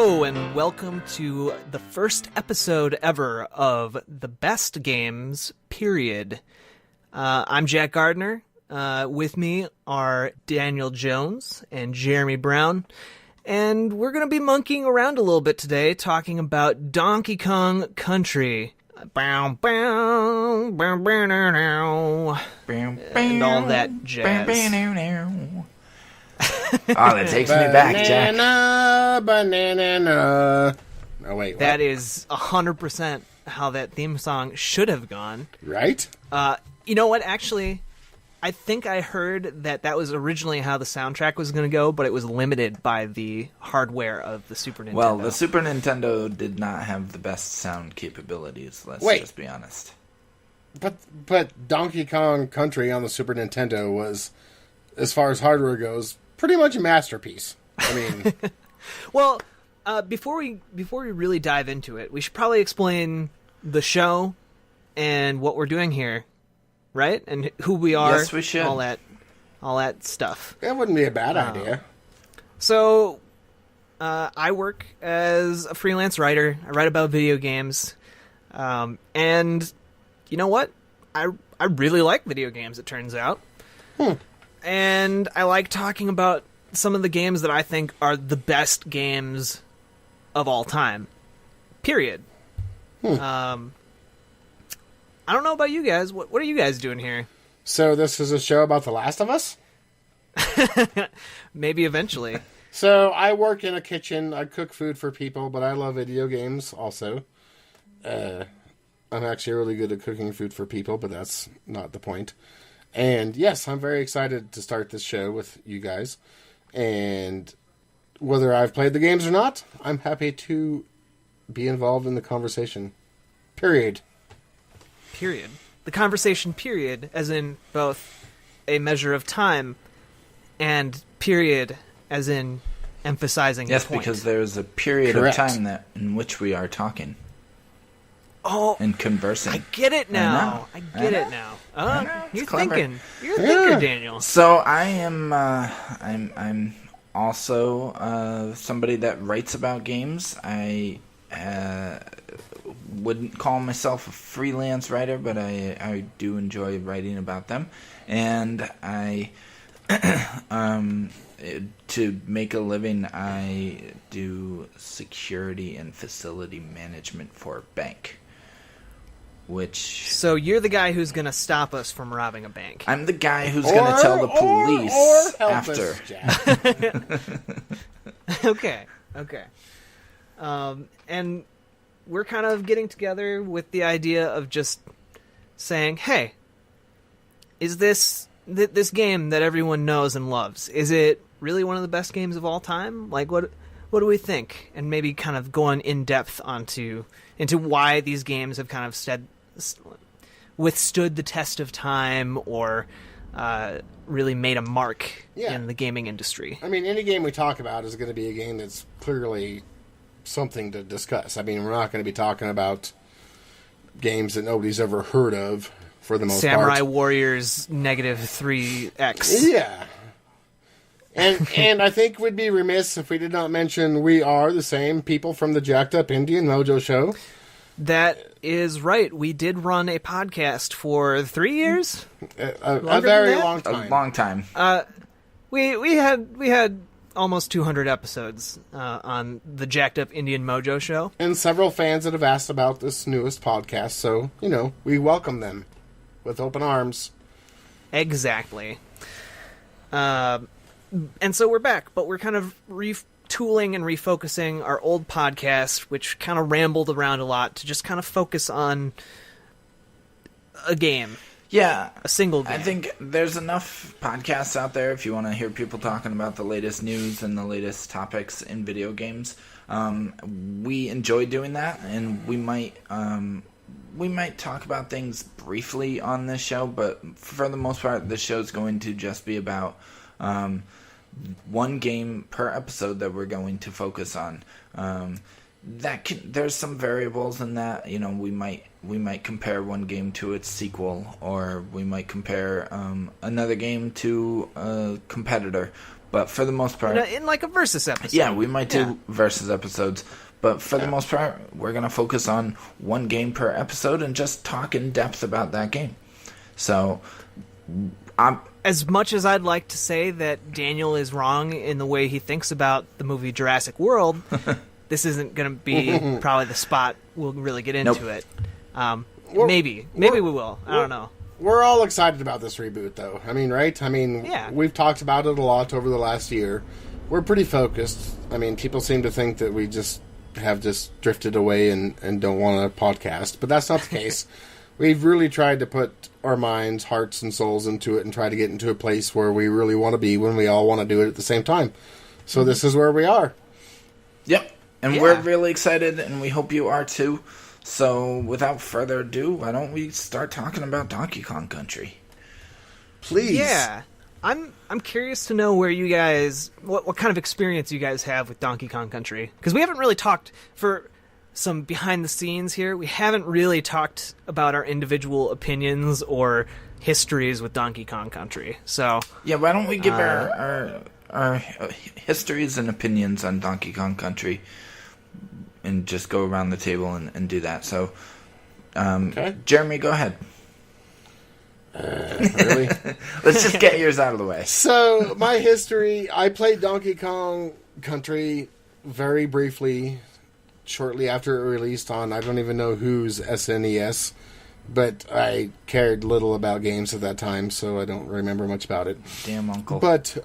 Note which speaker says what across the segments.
Speaker 1: Hello, and welcome to the first episode ever of The Best Games, period. I'm Jack Gardner. With me are Daniel Jones and Jeremy Brown. And we're going to be monkeying around a little bit today, talking about Donkey Kong Country. Bow, bow, bow, bow, now, now, and all that jazz.
Speaker 2: Oh, that takes me back, Jack.
Speaker 3: Banana. Oh, wait, what?
Speaker 1: That is 100% how that theme song should have gone.
Speaker 3: Right?
Speaker 1: You know what, actually, I think I heard that was originally how the soundtrack was going to go, but it was limited by the hardware of the Super Nintendo.
Speaker 2: Well, the Super Nintendo did not have the best sound capabilities, let's just be honest.
Speaker 3: But Donkey Kong Country on the Super Nintendo was, as far as hardware goes, pretty much a masterpiece. I mean...
Speaker 1: Well, before we really dive into it, we should probably explain the show and what we're doing here, right? And who we are.
Speaker 2: Yes, we should.
Speaker 1: All that stuff.
Speaker 3: That wouldn't be a bad idea.
Speaker 1: So, I work as a freelance writer. I write about video games. And you know what? I really like video games, it turns out. And I like talking about some of the games that I think are the best games of all time. Period. I don't know about you guys. What are you guys doing here?
Speaker 3: So this is a show about The Last of Us?
Speaker 1: Maybe eventually.
Speaker 3: So I work in a kitchen. I cook food for people, but I love video games also. I'm actually really good at cooking food for people, but that's not the point. And yes, I'm very excited to start this show with you guys. And whether I've played the games or not, I'm happy to be involved in the conversation. Period.
Speaker 1: Period. The conversation period, as in both a measure of time and period, as in emphasizing
Speaker 2: Yes,
Speaker 1: the point.
Speaker 2: because there's a period
Speaker 3: Correct.
Speaker 2: of time in which we are talking
Speaker 1: Oh,
Speaker 2: and conversing.
Speaker 1: I get it now. I get
Speaker 2: I
Speaker 1: it
Speaker 2: know.
Speaker 1: now.
Speaker 2: I know. It's
Speaker 1: You're
Speaker 2: clever.
Speaker 1: thinking. You're a thinker, Daniel.
Speaker 2: So I am. I'm also somebody that writes about games. I wouldn't call myself a freelance writer, but I do enjoy writing about them, and I to make a living, I do security and facility management for a bank. Which
Speaker 1: So you're the guy who's going to stop us from robbing a bank.
Speaker 2: I'm the guy who's going to tell the police
Speaker 3: or help
Speaker 2: after.
Speaker 3: us, Jack.
Speaker 1: Okay. And we're kind of getting together with the idea of just saying, hey, is this game that everyone knows and loves, is it really one of the best games of all time? Like, what do we think? And maybe kind of going in depth into why these games have kind of withstood the test of time or really made a mark in the gaming industry.
Speaker 3: I mean, any game we talk about is going to be a game that's clearly something to discuss. I mean, we're not going to be talking about games that nobody's ever heard of for the most
Speaker 1: Samurai
Speaker 3: part.
Speaker 1: Warriors -3X.
Speaker 3: Yeah. And I think we'd be remiss if we did not mention we are the same people from the Jacked Up Indian Mojo Show.
Speaker 1: That is right. We did run a podcast for 3 years.
Speaker 3: A
Speaker 1: Longer
Speaker 3: very
Speaker 1: than that?
Speaker 3: long
Speaker 2: A
Speaker 3: time.
Speaker 2: long time.
Speaker 1: We had almost 200 episodes on the Jacked Up Indian Mojo Show.
Speaker 3: And several fans that have asked about this newest podcast, so, we welcome them with open arms.
Speaker 1: Exactly. And so we're back, but we're kind of retooling and refocusing our old podcast, which kind of rambled around a lot, to just kind of focus on a game.
Speaker 2: Yeah.
Speaker 1: A single game.
Speaker 2: I think there's enough podcasts out there if you want to hear people talking about the latest news and the latest topics in video games. We enjoy doing that, and we might talk about things briefly on this show, but for the most part, this show's going to just be about one game per episode that we're going to focus on. There's some variables in that. We might compare one game to its sequel, or we might compare another game to a competitor. But for the most part,
Speaker 1: in like a versus episode.
Speaker 2: yeah, we might do versus episodes. But for the most part, we're going to focus on one game per episode and just talk in depth about that game. So,
Speaker 1: as much as I'd like to say that Daniel is wrong in the way he thinks about the movie Jurassic World, this isn't going to be probably the spot we'll really get into it. Maybe we will. I don't know.
Speaker 3: We're all excited about this reboot, though. I mean, right? I mean, we've talked about it a lot over the last year. We're pretty focused. I mean, people seem to think that we have just drifted away and don't want a podcast, but that's not the case. We've really tried to put our minds, hearts, and souls into it and try to get into a place where we really want to be when we all want to do it at the same time. So this is where we are.
Speaker 2: Yep. And we're really excited, and we hope you are too. So without further ado, why don't we start talking about Donkey Kong Country?
Speaker 3: Please.
Speaker 1: Yeah. I'm curious to know where you guys, what kind of experience you guys have with Donkey Kong Country. Because we haven't really talked, for some behind the scenes here, we haven't really talked about our individual opinions or histories with Donkey Kong Country. So
Speaker 2: yeah, why don't we give our histories and opinions on Donkey Kong Country and just go around the table and do that. So, Jeremy, go ahead.
Speaker 3: Really?
Speaker 2: Let's just get yours out of the way.
Speaker 3: So, my history, I played Donkey Kong Country very briefly, shortly after it released on, I don't even know whose SNES, but I cared little about games at that time, so I don't remember much about it.
Speaker 2: Damn uncle.
Speaker 3: But,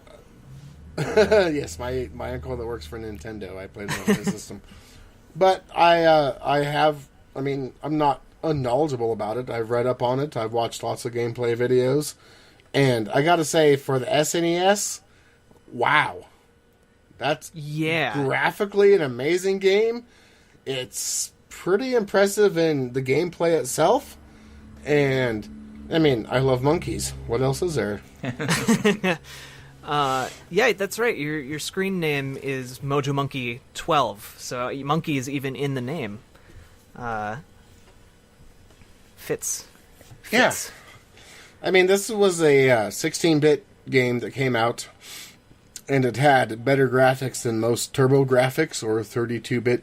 Speaker 3: yes, my uncle that works for Nintendo, I played it on his system. But I'm not unknowledgeable about it. I've read up on it. I've watched lots of gameplay videos. And I gotta say, for the SNES, wow. That's graphically an amazing game. It's pretty impressive in the gameplay itself. And, I mean, I love monkeys. What else is there?
Speaker 1: Yeah, that's right. Your screen name is Mojo Monkey 12, so monkey is even in the name. Fits.
Speaker 3: Yeah. I mean, this was a 16-bit game that came out, and it had better graphics than most Turbo Graphics or 32-bit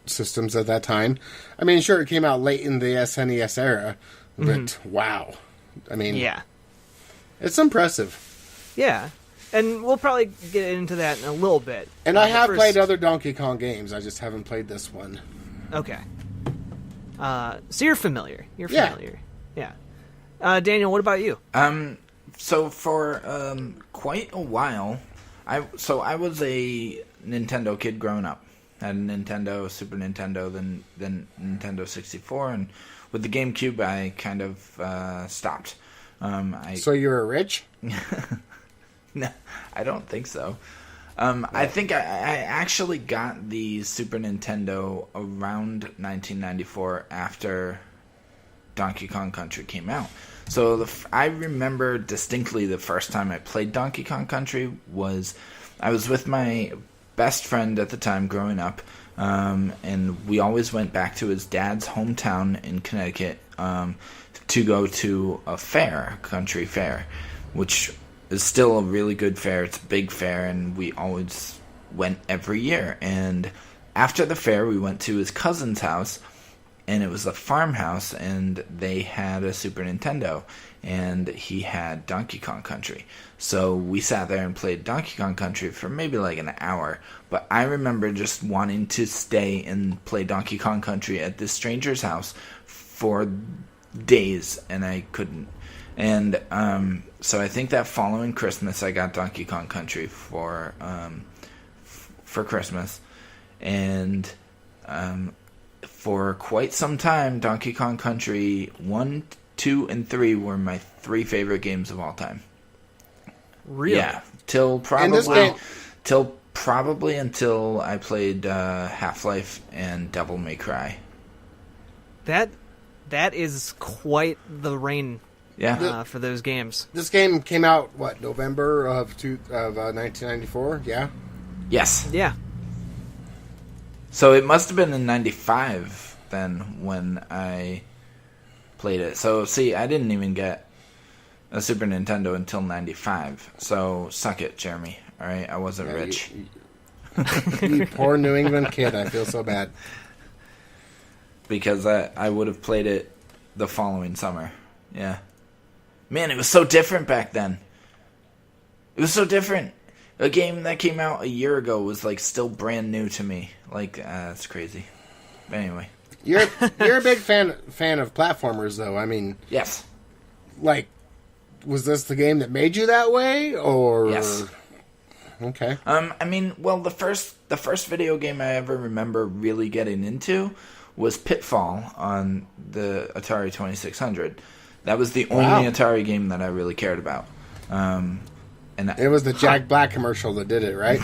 Speaker 3: systems at that time. I mean, sure, it came out late in the SNES era, but wow. I mean, it's impressive.
Speaker 1: Yeah. And we'll probably get into that in a little bit.
Speaker 3: And I have played other Donkey Kong games. I just haven't played this one.
Speaker 1: Okay. So you're familiar. Yeah. Daniel, what about you?
Speaker 2: So for quite a while, I was a Nintendo kid growing up. Had a Nintendo, Super Nintendo, then Nintendo 64, and with the GameCube, I kind of stopped.
Speaker 3: So you were rich?
Speaker 2: No, I don't think so. I think I actually got the Super Nintendo around 1994 after Donkey Kong Country came out. So I remember distinctly the first time I played Donkey Kong Country was I was with my best friend at the time growing up, and we always went back to his dad's hometown in Connecticut to go to a fair, a country fair, which is still a really good fair. It's a big fair, and we always went every year. And after the fair, we went to his cousin's house, and it was a farmhouse, and they had a Super Nintendo, and he had Donkey Kong Country. So we sat there and played Donkey Kong Country for maybe like an hour, but I remember just wanting to stay and play Donkey Kong Country at this stranger's house for days, and I couldn't. And so I think that following Christmas, I got Donkey Kong Country for Christmas, and for quite some time, Donkey Kong Country 1, 2, and 3 were my 3 favorite games of all time.
Speaker 1: Really?
Speaker 2: Yeah, till probably until I played Half-Life and Devil May Cry.
Speaker 1: That is quite the reign.
Speaker 2: Yeah,
Speaker 1: for those games.
Speaker 3: This game came out November of 1994. Yeah.
Speaker 2: Yes.
Speaker 1: Yeah.
Speaker 2: So it must have been in '95 then when I played it. So see, I didn't even get a Super Nintendo until '95. So suck it, Jeremy. All right, I wasn't
Speaker 3: Yeah,
Speaker 2: rich.
Speaker 3: You poor New England kid. I feel so bad.
Speaker 2: Because I would have played it the following summer. Yeah. Man, it was so different back then. It was so different. A game that came out a year ago was like still brand new to me. Like, that's crazy. But anyway.
Speaker 3: You're a big fan of platformers, though. I mean,
Speaker 2: Yes.
Speaker 3: like, was this the game that made you that way, or
Speaker 2: Yes.
Speaker 3: Okay.
Speaker 2: I mean, well, the first video game I ever remember really getting into was Pitfall on the Atari 2600. That was the only Atari game that I really cared about. And
Speaker 3: It was the Jack Black commercial that did it, right?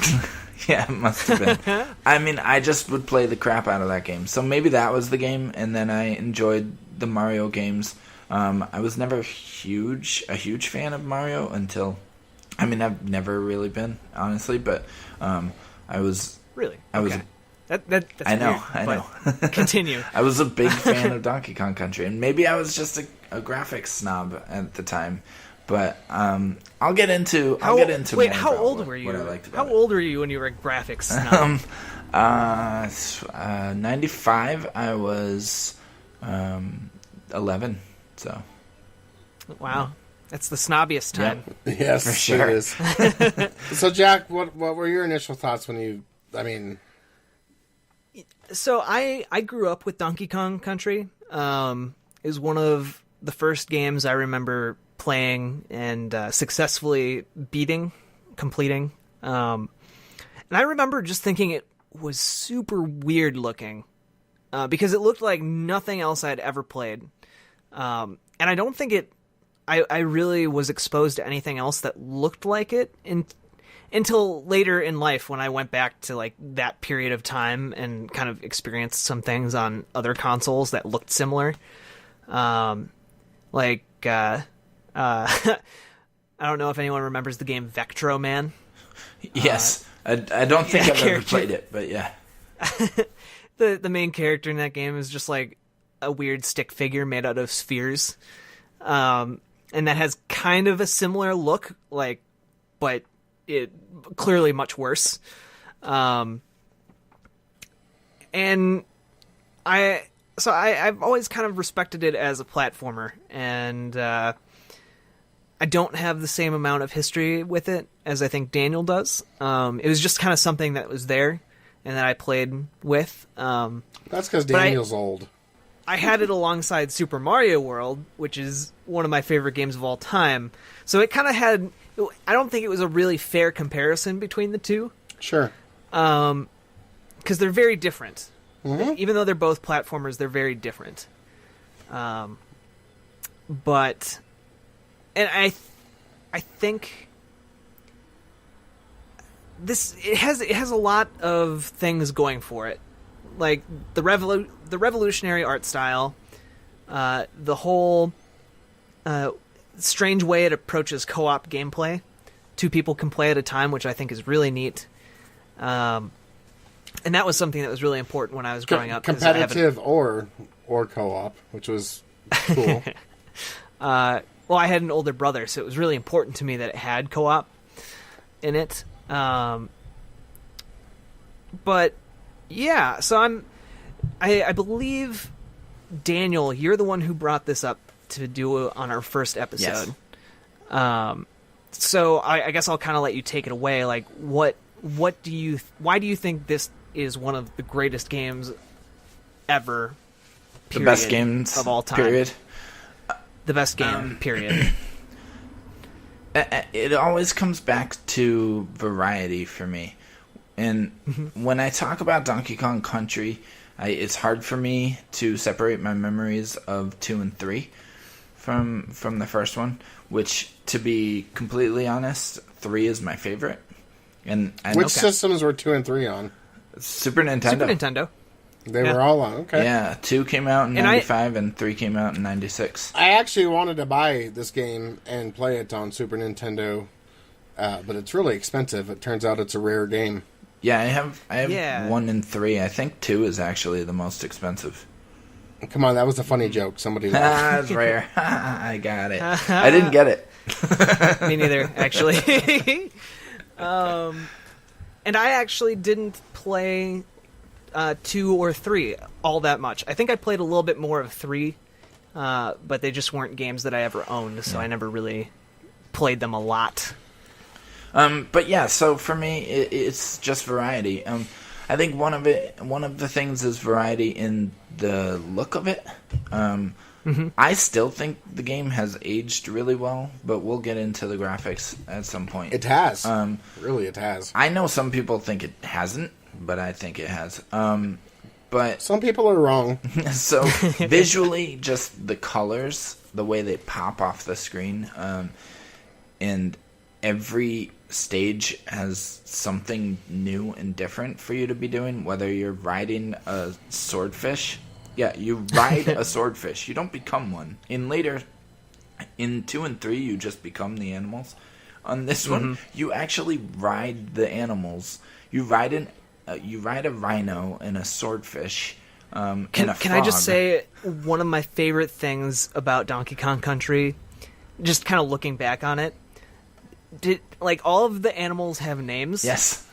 Speaker 2: yeah, it must have been. I mean, I just would play the crap out of that game. So maybe that was the game, and then I enjoyed the Mario games. I was never a huge fan of Mario until... I mean, I've never really been, honestly, but I was...
Speaker 1: Really?
Speaker 2: I was...
Speaker 1: Okay. That's
Speaker 2: I know,
Speaker 1: weird,
Speaker 2: I know.
Speaker 1: but continue.
Speaker 2: I was a big fan of Donkey Kong Country, and maybe I was just a graphics snob at the time. But I'll get into
Speaker 1: Wait,
Speaker 2: more
Speaker 1: how
Speaker 2: about
Speaker 1: old were you?
Speaker 2: what I liked about
Speaker 1: How
Speaker 2: it.
Speaker 1: old were you when you were a graphics snob?
Speaker 2: 95. I was 11. So
Speaker 1: Wow, that's the snobbiest time.
Speaker 3: Yes,
Speaker 2: For sure.
Speaker 3: it is. So, Jack, what were your initial thoughts when you? I mean,
Speaker 1: So I grew up with Donkey Kong Country. It was one of the first games I remember playing and successfully completing. And I remember just thinking it was super weird looking because it looked like nothing else I'd ever played. And I don't think I really was exposed to anything else that looked like it until later in life when I went back to like that period of time and kind of experienced some things on other consoles that looked similar. I don't know if anyone remembers the game Vectro Man.
Speaker 2: yes, I don't think I've ever played it, but yeah.
Speaker 1: The main character in that game is just like a weird stick figure made out of spheres. And that has kind of a similar look, like, but it clearly much worse. And I've always kind of respected it as a platformer, and I don't have the same amount of history with it as I think Daniel does. It was just kind of something that was there and that I played with.
Speaker 3: that's because Daniel's old.
Speaker 1: I had it alongside Super Mario World, which is one of my favorite games of all time. So it kind of had... I don't think it was a really fair comparison between the two.
Speaker 3: Sure.
Speaker 1: Because they're very different.
Speaker 3: Mm-hmm.
Speaker 1: Even though they're both platformers, they're very different. But... And I think... It has a lot of things going for it. Like the revolutionary art style, the whole strange way it approaches co-op gameplay. 2 people can play at a time, which I think is really neat. And that was something that was really important when I was growing up.
Speaker 3: Competitive or co-op, which was cool.
Speaker 1: Well, I had an older brother, so it was really important to me that it had co-op in it. But yeah, so I believe, Daniel, you're the one who brought this up to do on our first episode.
Speaker 2: Yes.
Speaker 1: So I guess I'll kind of let you take it away. Like, why do you think this is one of the greatest games ever?
Speaker 2: The best games
Speaker 1: of all time.
Speaker 2: Period.
Speaker 1: The best game. Period.
Speaker 2: It always comes back to variety for me. And when I talk about Donkey Kong Country, it's hard for me to separate my memories of 2 and 3 from the first one, which, to be completely honest, 3 is my favorite. And
Speaker 3: Which systems were 2 and 3 on?
Speaker 2: Super Nintendo.
Speaker 1: Super Nintendo.
Speaker 3: They were all on, okay.
Speaker 2: Yeah, 2 came out in 95 and 3 came out in 96.
Speaker 3: I actually wanted to buy this game and play it on Super Nintendo, but it's really expensive. It turns out it's a rare game.
Speaker 2: Yeah, I have 1 and 3. I think 2 is actually the most expensive.
Speaker 3: Come on, that was a funny joke. Somebody laughed.
Speaker 2: It's rare. I got it. I didn't get it.
Speaker 1: Me neither, actually. And I actually didn't play 2 or 3 all that much. I think I played a little bit more of 3, but they just weren't games that I ever owned, so I never really played them a lot.
Speaker 2: But yeah, so for me, it's just variety. I think one of the things is variety in the look of it. I still think the game has aged really well, but we'll get into the graphics at some point.
Speaker 3: It has. Really, it has.
Speaker 2: I know some people think it hasn't, but I think it has. But
Speaker 3: some people are wrong.
Speaker 2: So visually, just the colors, the way they pop off the screen, and every stage has something new and different for you to be doing, whether you're riding a swordfish. Yeah, you ride a swordfish. You don't become one. In 2 and 3, you just become the animals. On this one, you actually ride the animals. You ride a rhino and a swordfish. And a frog.
Speaker 1: Can I just say one of my favorite things about Donkey Kong Country, just kind of looking back on it, all of the animals have names?
Speaker 2: Yes.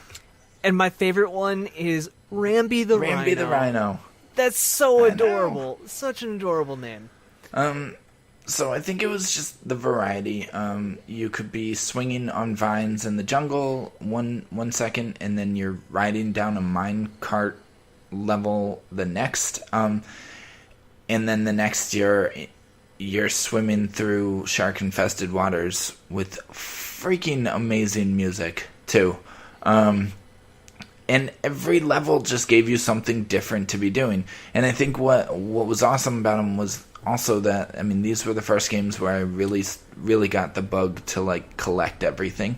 Speaker 1: And my favorite one is Rambi the Rhino.
Speaker 2: Rambi the Rhino.
Speaker 1: That's so adorable. Such an adorable name.
Speaker 2: So I think it was just the variety. You could be swinging on vines in the jungle one second, and then you're riding down a minecart level the next. And then the next you're swimming through shark-infested waters with freaking amazing music, too. And every level just gave you something different to be doing. And I think what was awesome about them was also that, I mean, these were the first games where I really got the bug to, collect everything.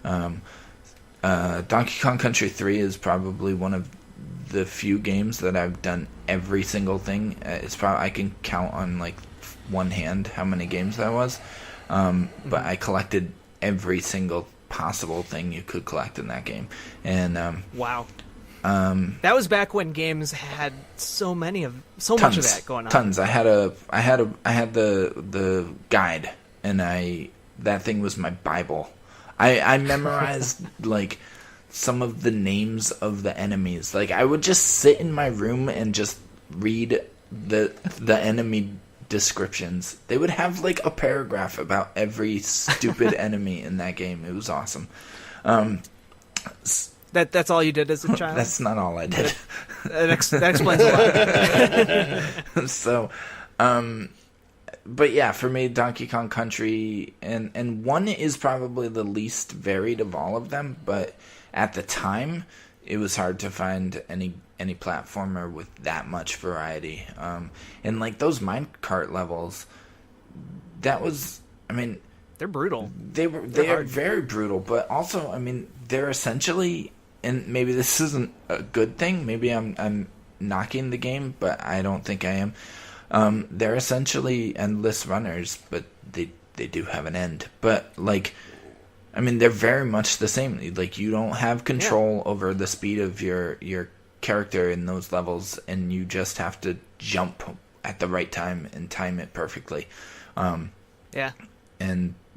Speaker 2: Donkey Kong Country 3 is probably one of the few games that I've done every single thing. I can count on, one hand how many games that was. But I collected every single possible thing you could collect in that game. And
Speaker 1: wow. That was back when games had so much of that going on.
Speaker 2: Tons. I had the guide, and that thing was my Bible. I memorized some of the names of the enemies. I would just sit in my room and just read the enemy descriptions. They would have a paragraph about every stupid enemy in that game. It was awesome.
Speaker 1: That's all you did as a child?
Speaker 2: That's not all I did.
Speaker 1: That explains a
Speaker 2: lot. So, but yeah, for me, Donkey Kong Country, and 1 is probably the least varied of all of them, but at the time, it was hard to find any platformer with that much variety. And those minecart levels, that was, I mean,
Speaker 1: they're brutal.
Speaker 2: They are very brutal, but also, I mean, they're essentially, and maybe this isn't a good thing. Maybe I'm knocking the game, but I don't think I am. They're essentially endless runners, but they do have an end. But I mean, they're very much the same. You don't have control over the speed of your character in those levels, and you just have to jump at the right time and time it perfectly. And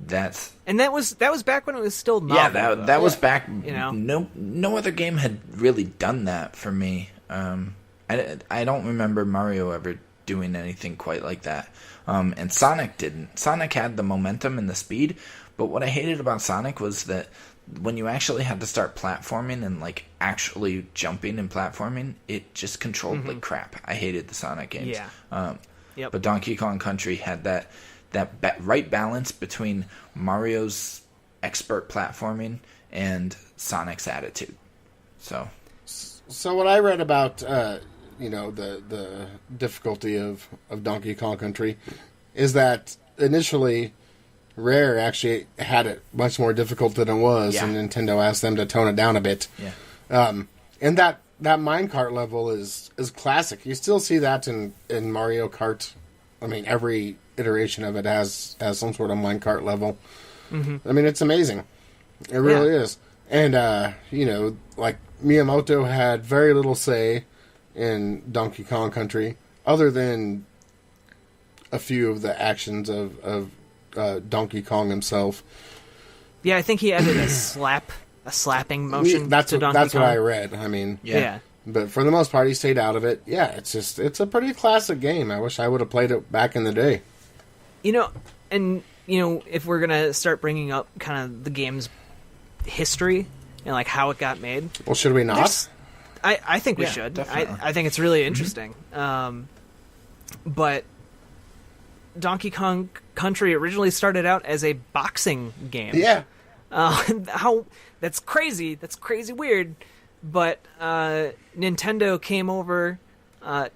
Speaker 2: that was back when it was still novel. Yeah, that was back. No other game had really done that for me. I don't remember Mario ever doing anything quite like that. And Sonic didn't. Sonic had the momentum and the speed, but what I hated about Sonic was that when you actually had to start platforming and actually jumping and platforming, it just controlled like crap. I hated the Sonic games.
Speaker 1: Yeah.
Speaker 2: But Donkey Kong Country had that right balance between Mario's expert platforming and Sonic's attitude. So
Speaker 3: what I read about the difficulty of Donkey Kong Country is that initially Rare actually had it much more difficult than it was, and Nintendo asked them to tone it down a bit. And that minecart level is classic. You still see that in Mario Kart. I mean, every iteration of it has some sort of minecart level. I mean, it's amazing. It really is. And, Miyamoto had very little say in Donkey Kong Country, other than a few of the actions of Donkey Kong himself.
Speaker 1: Yeah, I think he added a slap slapping motion
Speaker 3: That's
Speaker 1: to
Speaker 3: what,
Speaker 1: Donkey
Speaker 3: that's
Speaker 1: Kong.
Speaker 3: what I read. I mean,
Speaker 1: Yeah.
Speaker 3: but for the most part, he stayed out of it. Yeah, it's a pretty classic game. I wish I would have played it back in the day.
Speaker 1: And if we're gonna start bringing up kind of the game's history and like how it got made,
Speaker 3: Well, should we not?
Speaker 1: I think we
Speaker 2: Yeah,
Speaker 1: should.
Speaker 2: definitely.
Speaker 1: I think it's really interesting. But Donkey Kong Country originally started out as a boxing game.
Speaker 3: Yeah.
Speaker 1: That's crazy. That's crazy weird. But Nintendo came over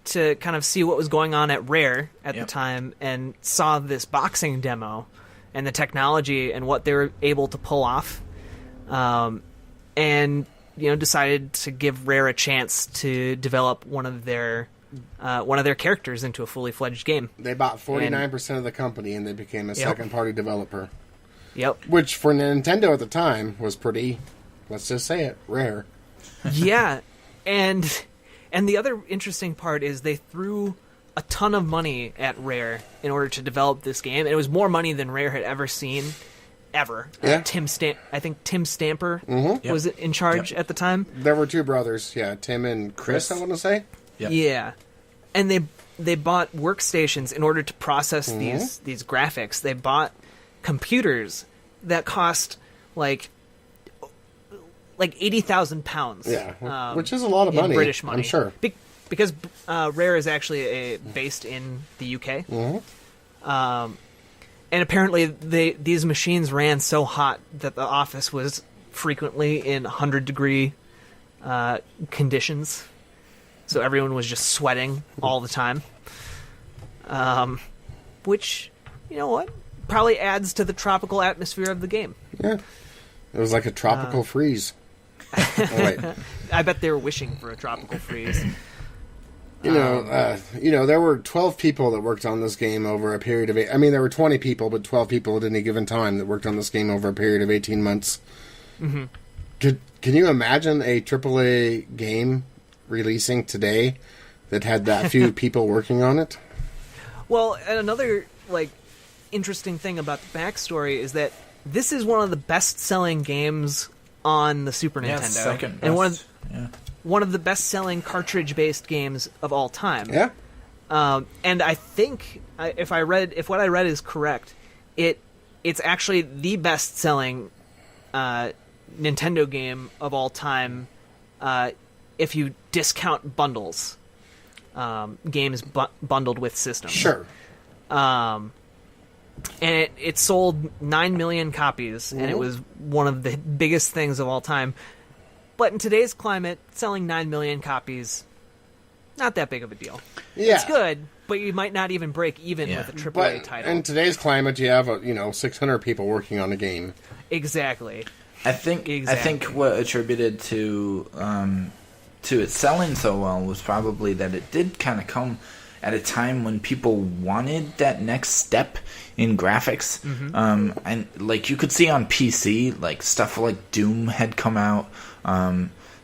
Speaker 1: to kind of see what was going on at Rare at the time and saw this boxing demo and the technology and what they were able to pull off, and decided to give Rare a chance to develop one of their characters into a fully fledged game.
Speaker 3: They bought 49% of the company, and they became a second-party developer.
Speaker 1: Yep.
Speaker 3: Which, for Nintendo at the time, was pretty, let's just say it, rare.
Speaker 1: Yeah, and the other interesting part is they threw a ton of money at Rare in order to develop this game, and it was more money than Rare had ever seen, ever.
Speaker 3: Yeah.
Speaker 1: I think Tim Stamper was in charge at the time.
Speaker 3: There were two brothers, Tim and Chris, I want to say.
Speaker 2: Yep.
Speaker 1: Yeah, and they bought workstations in order to process these graphics. They bought computers that cost like £80,000.
Speaker 3: Yeah, which is a lot of
Speaker 1: in
Speaker 3: money,
Speaker 1: British money.
Speaker 3: I'm sure.
Speaker 1: Because Rare is actually based in the UK. And apparently these machines ran so hot that the office was frequently in 100-degree conditions. So everyone was just sweating all the time. Which, you know what? Probably adds to the tropical atmosphere of the game.
Speaker 3: Yeah. It was like a tropical freeze. Oh, wait.
Speaker 1: I bet they were wishing for a tropical freeze.
Speaker 3: There were 12 people that worked on this game over a period of... there were 20 people, but 12 people at any given time that worked on this game over a period of 18 months. Mm-hmm. Can you imagine a AAA game releasing today that had that few people working on it?
Speaker 1: Well, and another, interesting thing about the backstory is that this is one of the best-selling games on the Super Nintendo.
Speaker 2: It's second best.
Speaker 1: And one of the best-selling cartridge-based games of all time.
Speaker 3: Yeah.
Speaker 1: And I think if what I read is correct, it's actually the best-selling Nintendo game of all time if you discount bundles, games bundled with systems.
Speaker 3: Sure.
Speaker 1: And it sold 9 million copies, and it was one of the biggest things of all time. But in today's climate, selling 9 million copies, not that big of a deal.
Speaker 3: Yeah.
Speaker 1: It's good, but you might not even break even with a AAA title.
Speaker 3: In today's climate, you have 600 people working on a game.
Speaker 1: Exactly.
Speaker 2: I think what attributed to it selling so well was probably that it did kind of come at a time when people wanted that next step in graphics. And you could see on PC, stuff like Doom had come out.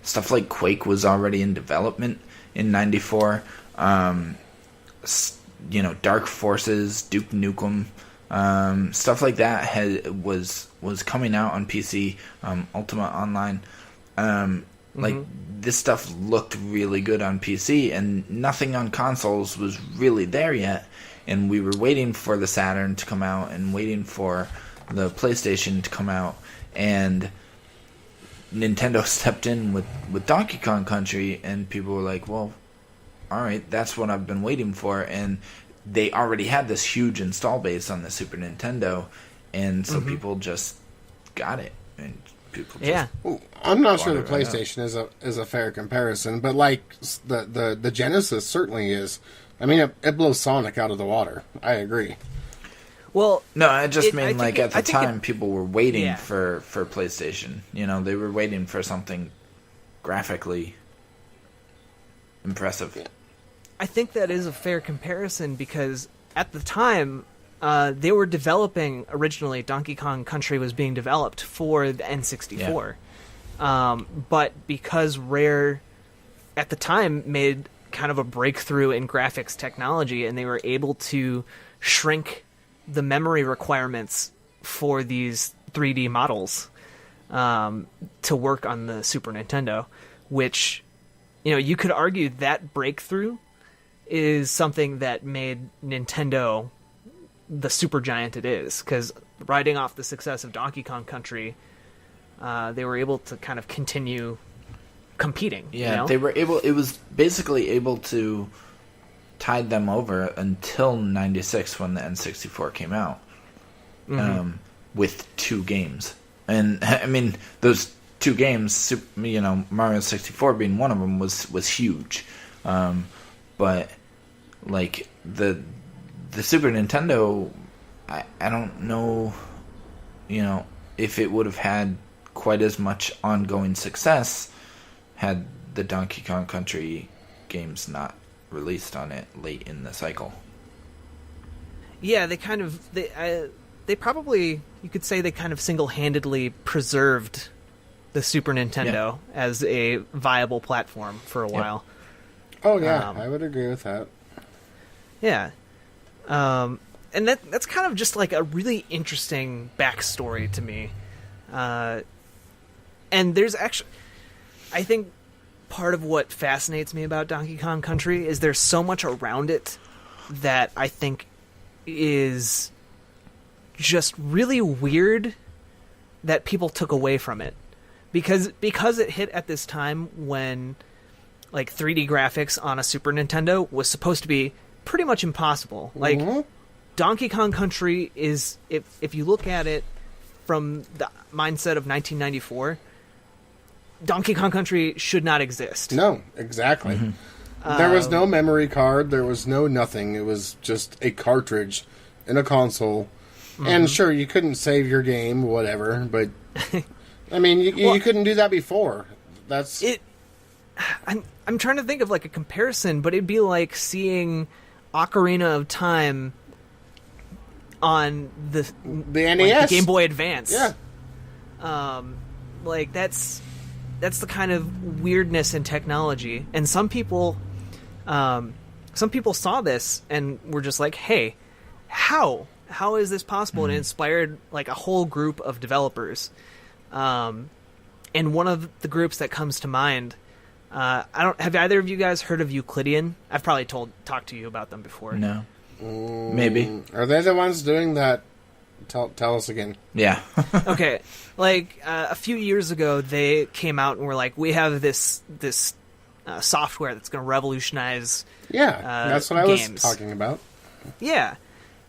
Speaker 2: Stuff like Quake was already in development in '94. Dark Forces, Duke Nukem, stuff like that was coming out on PC. Ultima Online. This stuff looked really good on PC, and nothing on consoles was really there yet. And we were waiting for the Saturn to come out and waiting for the PlayStation to come out. And Nintendo stepped in with Donkey Kong Country, and people were like, well, alright, that's what I've been waiting for. And they already had this huge install base on the Super Nintendo, and so people just got it. And people just
Speaker 3: I'm not sure the PlayStation is a fair comparison, but the Genesis certainly is. It blows Sonic out of the water. I agree.
Speaker 1: Well,
Speaker 2: no, I just mean at the time people were waiting for PlayStation. They were waiting for something graphically impressive.
Speaker 1: I think that is a fair comparison because at the time they were developing originally. Donkey Kong Country was being developed for the N64, but because Rare at the time made kind of a breakthrough in graphics technology, and they were able to shrink the memory requirements for these 3D models. to work on the Super Nintendo, which, you could argue that breakthrough is something that made Nintendo the supergiant it is, because riding off the success of Donkey Kong Country, they were able to kind of continue competing.
Speaker 2: Yeah, they were able. It was basically able to tide them over until '96 when the N64 came out, with 2 games. And I mean, those 2 games, Mario 64 being one of them, was huge. But like the Super Nintendo, I don't know, if it would have had quite as much ongoing success had the Donkey Kong Country games not released on it late in the cycle.
Speaker 1: Yeah, they probably, you could say, they kind of single-handedly preserved the Super Nintendo as a viable platform for a while.
Speaker 3: Oh yeah, I would agree with that.
Speaker 1: Yeah. And that's kind of just like a really interesting backstory to me. And there's actually, I think part of what fascinates me about Donkey Kong Country is there's so much around it that I think is just really weird that people took away from it. Because it hit at this time when like 3D graphics on a Super Nintendo was supposed to be pretty much impossible. Like Donkey Kong Country is, if you look at it from the mindset of 1994, Donkey Kong Country should not exist.
Speaker 3: No, exactly. There was no memory card. There was no nothing. It was just a cartridge in a console. And sure, you couldn't save your game, whatever. But I mean, you couldn't do that before. That's
Speaker 1: it. I'm trying to think of like a comparison, but it'd be like seeing Ocarina of Time on the
Speaker 3: NES,
Speaker 1: like the Game Boy Advance.
Speaker 3: Yeah.
Speaker 1: Like that's the kind of weirdness in technology, and some people saw this and were just like, "Hey, how is this possible?" And it inspired like a whole group of developers. And one of the groups that comes to mind, have either of you guys heard of Euclidean? I've probably talked to you about them before.
Speaker 2: No, maybe.
Speaker 3: Are they the ones doing that? Tell us again.
Speaker 2: Yeah.
Speaker 1: Okay, like a few years ago, they came out and were like, "We have this software that's going to revolutionize."
Speaker 3: Yeah, that's what
Speaker 1: games.
Speaker 3: I was talking about.
Speaker 1: Yeah,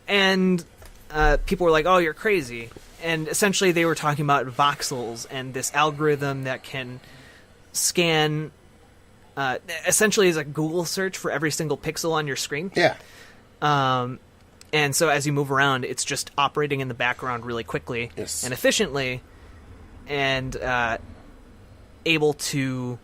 Speaker 1: and people were like, "Oh, you're crazy." And essentially, they were talking about voxels and this algorithm that can scan. Essentially, is a Google search for every single pixel on your screen.
Speaker 3: Yeah.
Speaker 1: And so as you move around, it's just operating in the background really quickly and efficiently, and able to,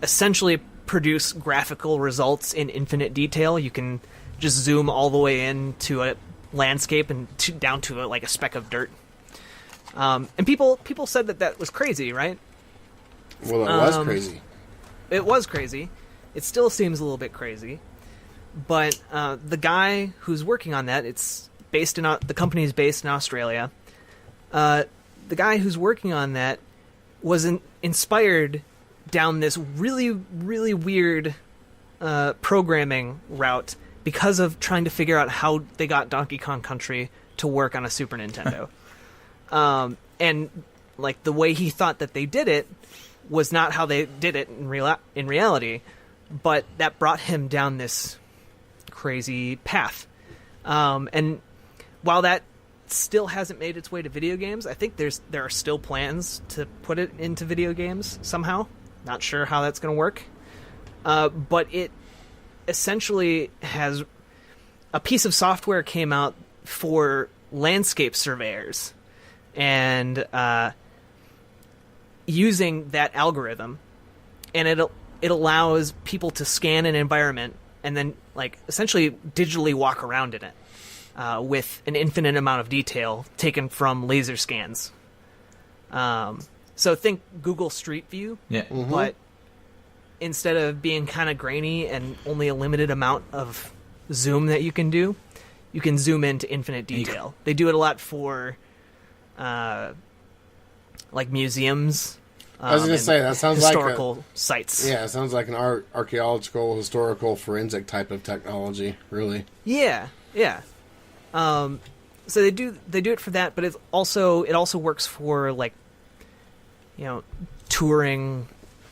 Speaker 1: essentially produce graphical results in infinite detail. You can just zoom all the way into a landscape and down to like a speck of dirt. And people said that was crazy, right?
Speaker 3: Well, it was crazy.
Speaker 1: It was crazy. It still seems a little bit crazy. But the guy who's working on that, the company is based in Australia. The guy who's working on that was inspired down this really, really weird programming route because of trying to figure out how they got Donkey Kong Country to work on a Super Nintendo. And like the way he thought that they did it was not how they did it in reality, but that brought him down this crazy path. And while that still hasn't made its way to video games, I think there are still plans to put it into video games somehow. Not sure how that's going to work. But it essentially has a piece of software came out for landscape surveyors, and using that algorithm, and it allows people to scan an environment and then like essentially digitally walk around in it with an infinite amount of detail taken from laser scans. So think Google Street View, but instead of being kind of grainy and only a limited amount of zoom that you can zoom into infinite detail. They do it a lot for like museums.
Speaker 3: I was going to
Speaker 1: and
Speaker 3: say, that sounds like
Speaker 1: historical sites.
Speaker 3: Yeah, it sounds like an archaeological, historical, forensic type of technology, really.
Speaker 1: Yeah. So they do it for that, but it also works for, like, touring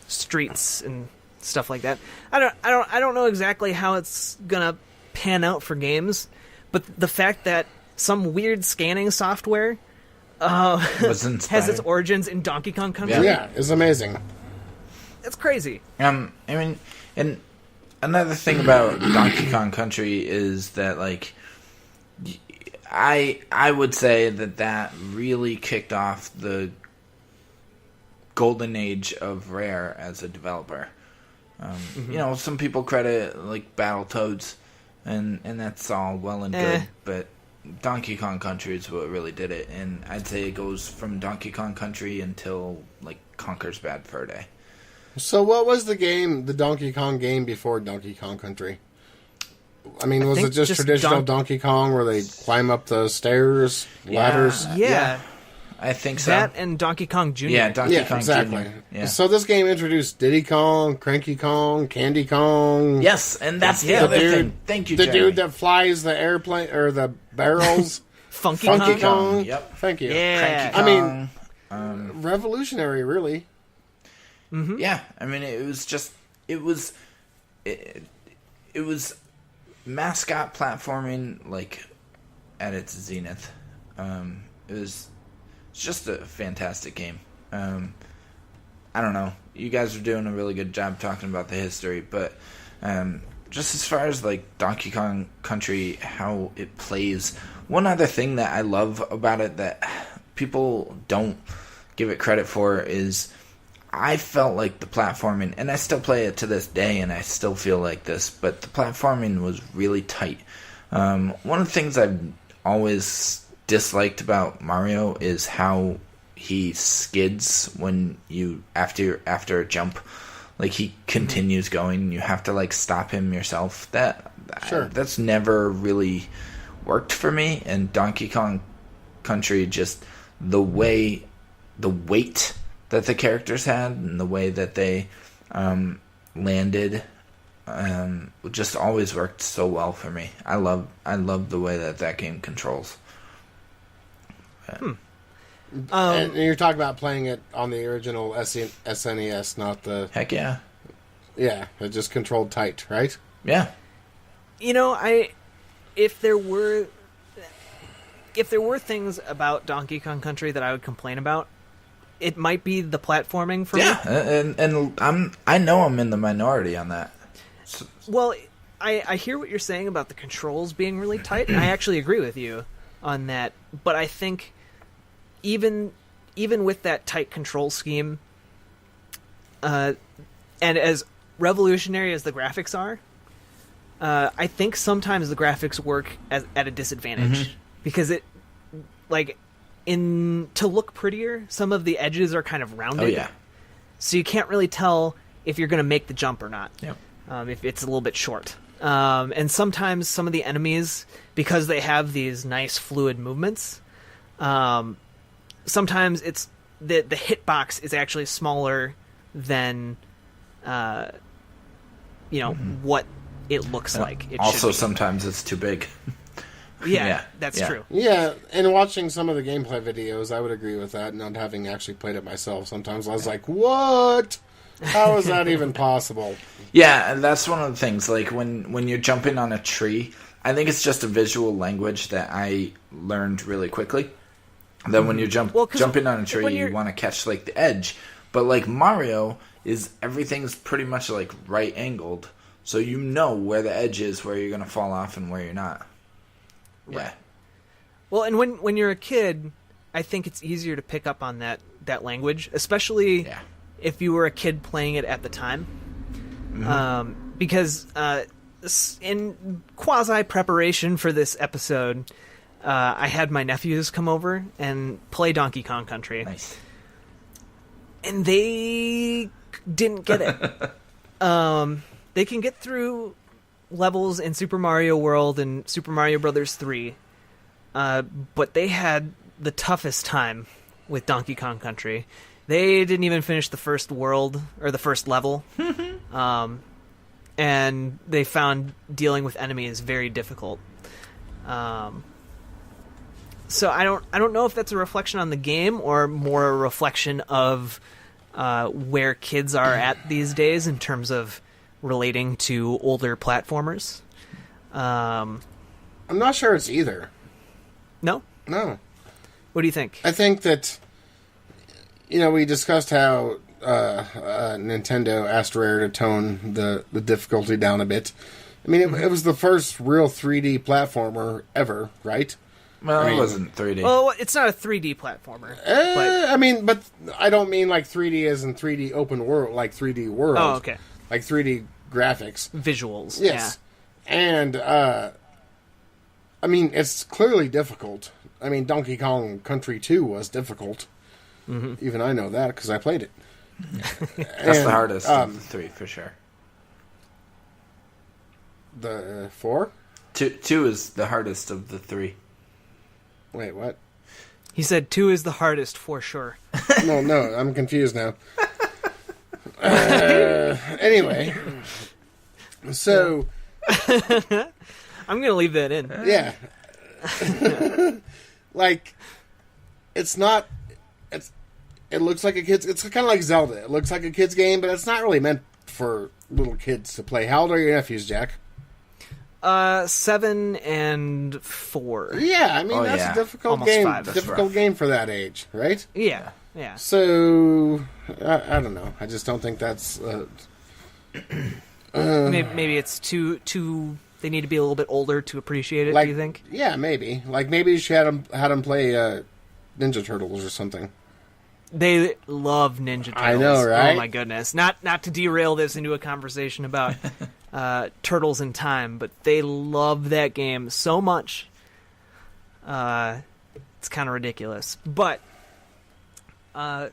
Speaker 1: streets and stuff like that. I don't know exactly how it's gonna pan out for games, but the fact that some weird scanning software has its origins in Donkey Kong Country.
Speaker 3: Yeah, it's amazing.
Speaker 1: It's crazy.
Speaker 2: I mean, and another thing about Donkey Kong Country is that, like, I would say that really kicked off the golden age of Rare as a developer. Some people credit, like, Battletoads, and that's all well and good, but Donkey Kong Country is what really did it, and I'd say it goes from Donkey Kong Country until, like, Conker's Bad Fur Day.
Speaker 3: So what was the Donkey Kong game before Donkey Kong Country? I mean, was it just traditional Donkey Kong where they climb up the stairs, ladders?
Speaker 1: Yeah.
Speaker 2: I think so.
Speaker 1: That and Donkey Kong Jr.
Speaker 2: Yeah, Donkey Kong
Speaker 3: exactly.
Speaker 2: Jr. Yeah.
Speaker 3: So this game introduced Diddy Kong, Cranky Kong, Candy Kong.
Speaker 2: Yes, and that's the other thing. Thank you,
Speaker 3: the
Speaker 2: Jeremy.
Speaker 3: dude that flies the airplane or the barrels.
Speaker 1: Funky
Speaker 3: Kong.
Speaker 2: Yep.
Speaker 3: Thank you.
Speaker 1: Yeah.
Speaker 2: Cranky Kong.
Speaker 3: Revolutionary, really.
Speaker 1: Mm-hmm.
Speaker 2: Yeah, I mean, it was mascot platforming, like, at its zenith. It was just a fantastic game. I don't know. You guys are doing a really good job talking about the history, but just as far as, like, Donkey Kong Country, how it plays, one other thing that I love about it that people don't give it credit for is I felt like the platforming, and I still play it to this day, and I still feel like this, but the platforming was really tight. One of the things I've always disliked about Mario is how he skids when you after a jump, like, he continues going and you have to, like, stop him yourself. That's never really worked for me. And Donkey Kong Country, just the weight that the characters had and the way that they landed just always worked so well for me. I love the way that game controls.
Speaker 3: And you're talking about playing it on the original SNES, not the...
Speaker 2: Heck yeah.
Speaker 3: Yeah, it just controlled tight, right?
Speaker 2: Yeah.
Speaker 1: If there were things about Donkey Kong Country that I would complain about, it might be the platforming for me.
Speaker 2: Yeah, and I know I'm in the minority on that.
Speaker 1: Well, I hear what you're saying about the controls being really tight, and I actually agree with you on that. But I think even with that tight control scheme, and as revolutionary as the graphics are, I think sometimes the graphics work at a disadvantage because it, like, to look prettier, some of the edges are kind of rounded.
Speaker 2: Oh yeah.
Speaker 1: So you can't really tell if you're going to make the jump or not.
Speaker 2: Yep.
Speaker 1: If it's a little bit short. And sometimes some of the enemies, because they have these nice fluid movements, sometimes it's the hitbox is actually smaller than what it looks like. It
Speaker 2: also,
Speaker 1: should be.
Speaker 2: sometimes it's too big.
Speaker 1: Yeah, that's true.
Speaker 3: Yeah, and watching some of the gameplay videos, I would agree with that, not having actually played it myself. Sometimes I was like, what? How is that even possible?
Speaker 2: Yeah, and that's one of the things. Like, when you're jumping on a tree, I think it's just a visual language that I learned really quickly. That when you're jumping on a tree, you want to catch, like, the edge. But, like, Mario everything's pretty much, like, right angled, so you know where the edge is, where you're gonna fall off, and where you're not. Yeah.
Speaker 1: Right. Well, and when you're a kid, I think it's easier to pick up on that language, especially if you were a kid playing it at the time. Mm-hmm. Because in quasi-preparation for this episode, I had my nephews come over and play Donkey Kong Country.
Speaker 2: Nice.
Speaker 1: And they didn't get it. They can get through levels in Super Mario World and Super Mario Brothers 3, but they had the toughest time with Donkey Kong Country. They didn't even finish the first world or the first level, and they found dealing with enemies very difficult. So I don't know if that's a reflection on the game or more a reflection of where kids are at these days in terms of relating to older platformers.
Speaker 3: I'm not sure it's either.
Speaker 1: No?
Speaker 3: No.
Speaker 1: What do you think?
Speaker 3: I think that, we discussed how Nintendo asked Rare to tone the difficulty down a bit. I mean, it was the first real 3D platformer ever, right?
Speaker 2: Well, it wasn't 3D.
Speaker 1: Well, it's not a 3D platformer.
Speaker 3: But I don't mean like 3D as in 3D open world, like 3D world.
Speaker 1: Oh, okay.
Speaker 3: Like 3D graphics.
Speaker 1: Visuals.
Speaker 3: Yes.
Speaker 1: Yeah.
Speaker 3: And, it's clearly difficult. I mean, Donkey Kong Country 2 was difficult. Mm-hmm. Even I know that because I played it.
Speaker 2: That's the hardest of the three, for sure.
Speaker 3: The 4?
Speaker 2: 2 is the hardest of the three.
Speaker 3: Wait, what?
Speaker 1: He said 2 is the hardest for sure.
Speaker 3: No, I'm confused now. Anyway. So...
Speaker 1: I'm going to leave that in.
Speaker 3: Yeah. Like, it's not... It looks like a kid's... It's kind of like Zelda. It looks like a kid's game, but it's not really meant for little kids to play. How old are your nephews, Jack?
Speaker 1: 7 and 4.
Speaker 3: Yeah, I mean, that's a difficult
Speaker 1: Almost
Speaker 3: game.
Speaker 1: 5.
Speaker 3: Difficult game for that age, right?
Speaker 1: Yeah.
Speaker 3: So, I don't know. I just don't think that's...
Speaker 1: maybe it's too... They need to be a little bit older to appreciate it, do you think?
Speaker 3: Yeah, maybe. Like, maybe you should have them play Ninja Turtles or something.
Speaker 1: They love Ninja Turtles.
Speaker 3: I know, right?
Speaker 1: Oh my goodness! Not to derail this into a conversation about Turtles in Time, but they love that game so much. It's kind of ridiculous, but I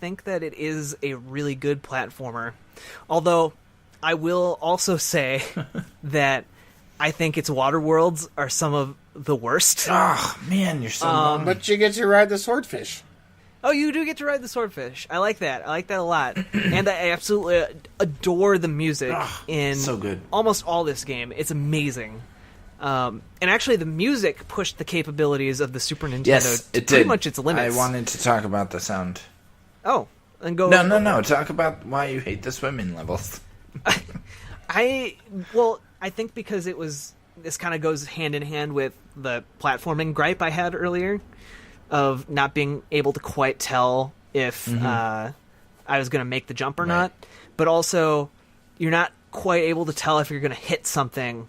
Speaker 1: think that it is a really good platformer. Although I will also say that I think its water worlds are some of the worst.
Speaker 2: Oh, man, you're so wrong.
Speaker 3: But you get to ride the swordfish.
Speaker 1: Oh, you do get to ride the swordfish. I like that. I like that a lot. And I absolutely adore the music in
Speaker 2: so good.
Speaker 1: Almost all this game. It's amazing. And actually, the music pushed the capabilities of the Super Nintendo
Speaker 2: Yes,
Speaker 1: to
Speaker 2: it
Speaker 1: pretty
Speaker 2: did.
Speaker 1: much its limits.
Speaker 2: I wanted to talk about the sound.
Speaker 1: Oh, and go...
Speaker 2: No. Talk about why you hate the swimming levels.
Speaker 1: I think because this kind of goes hand in hand with the platforming gripe I had earlier of not being able to quite tell if I was going to make the jump or not. But also, you're not quite able to tell if you're going to hit something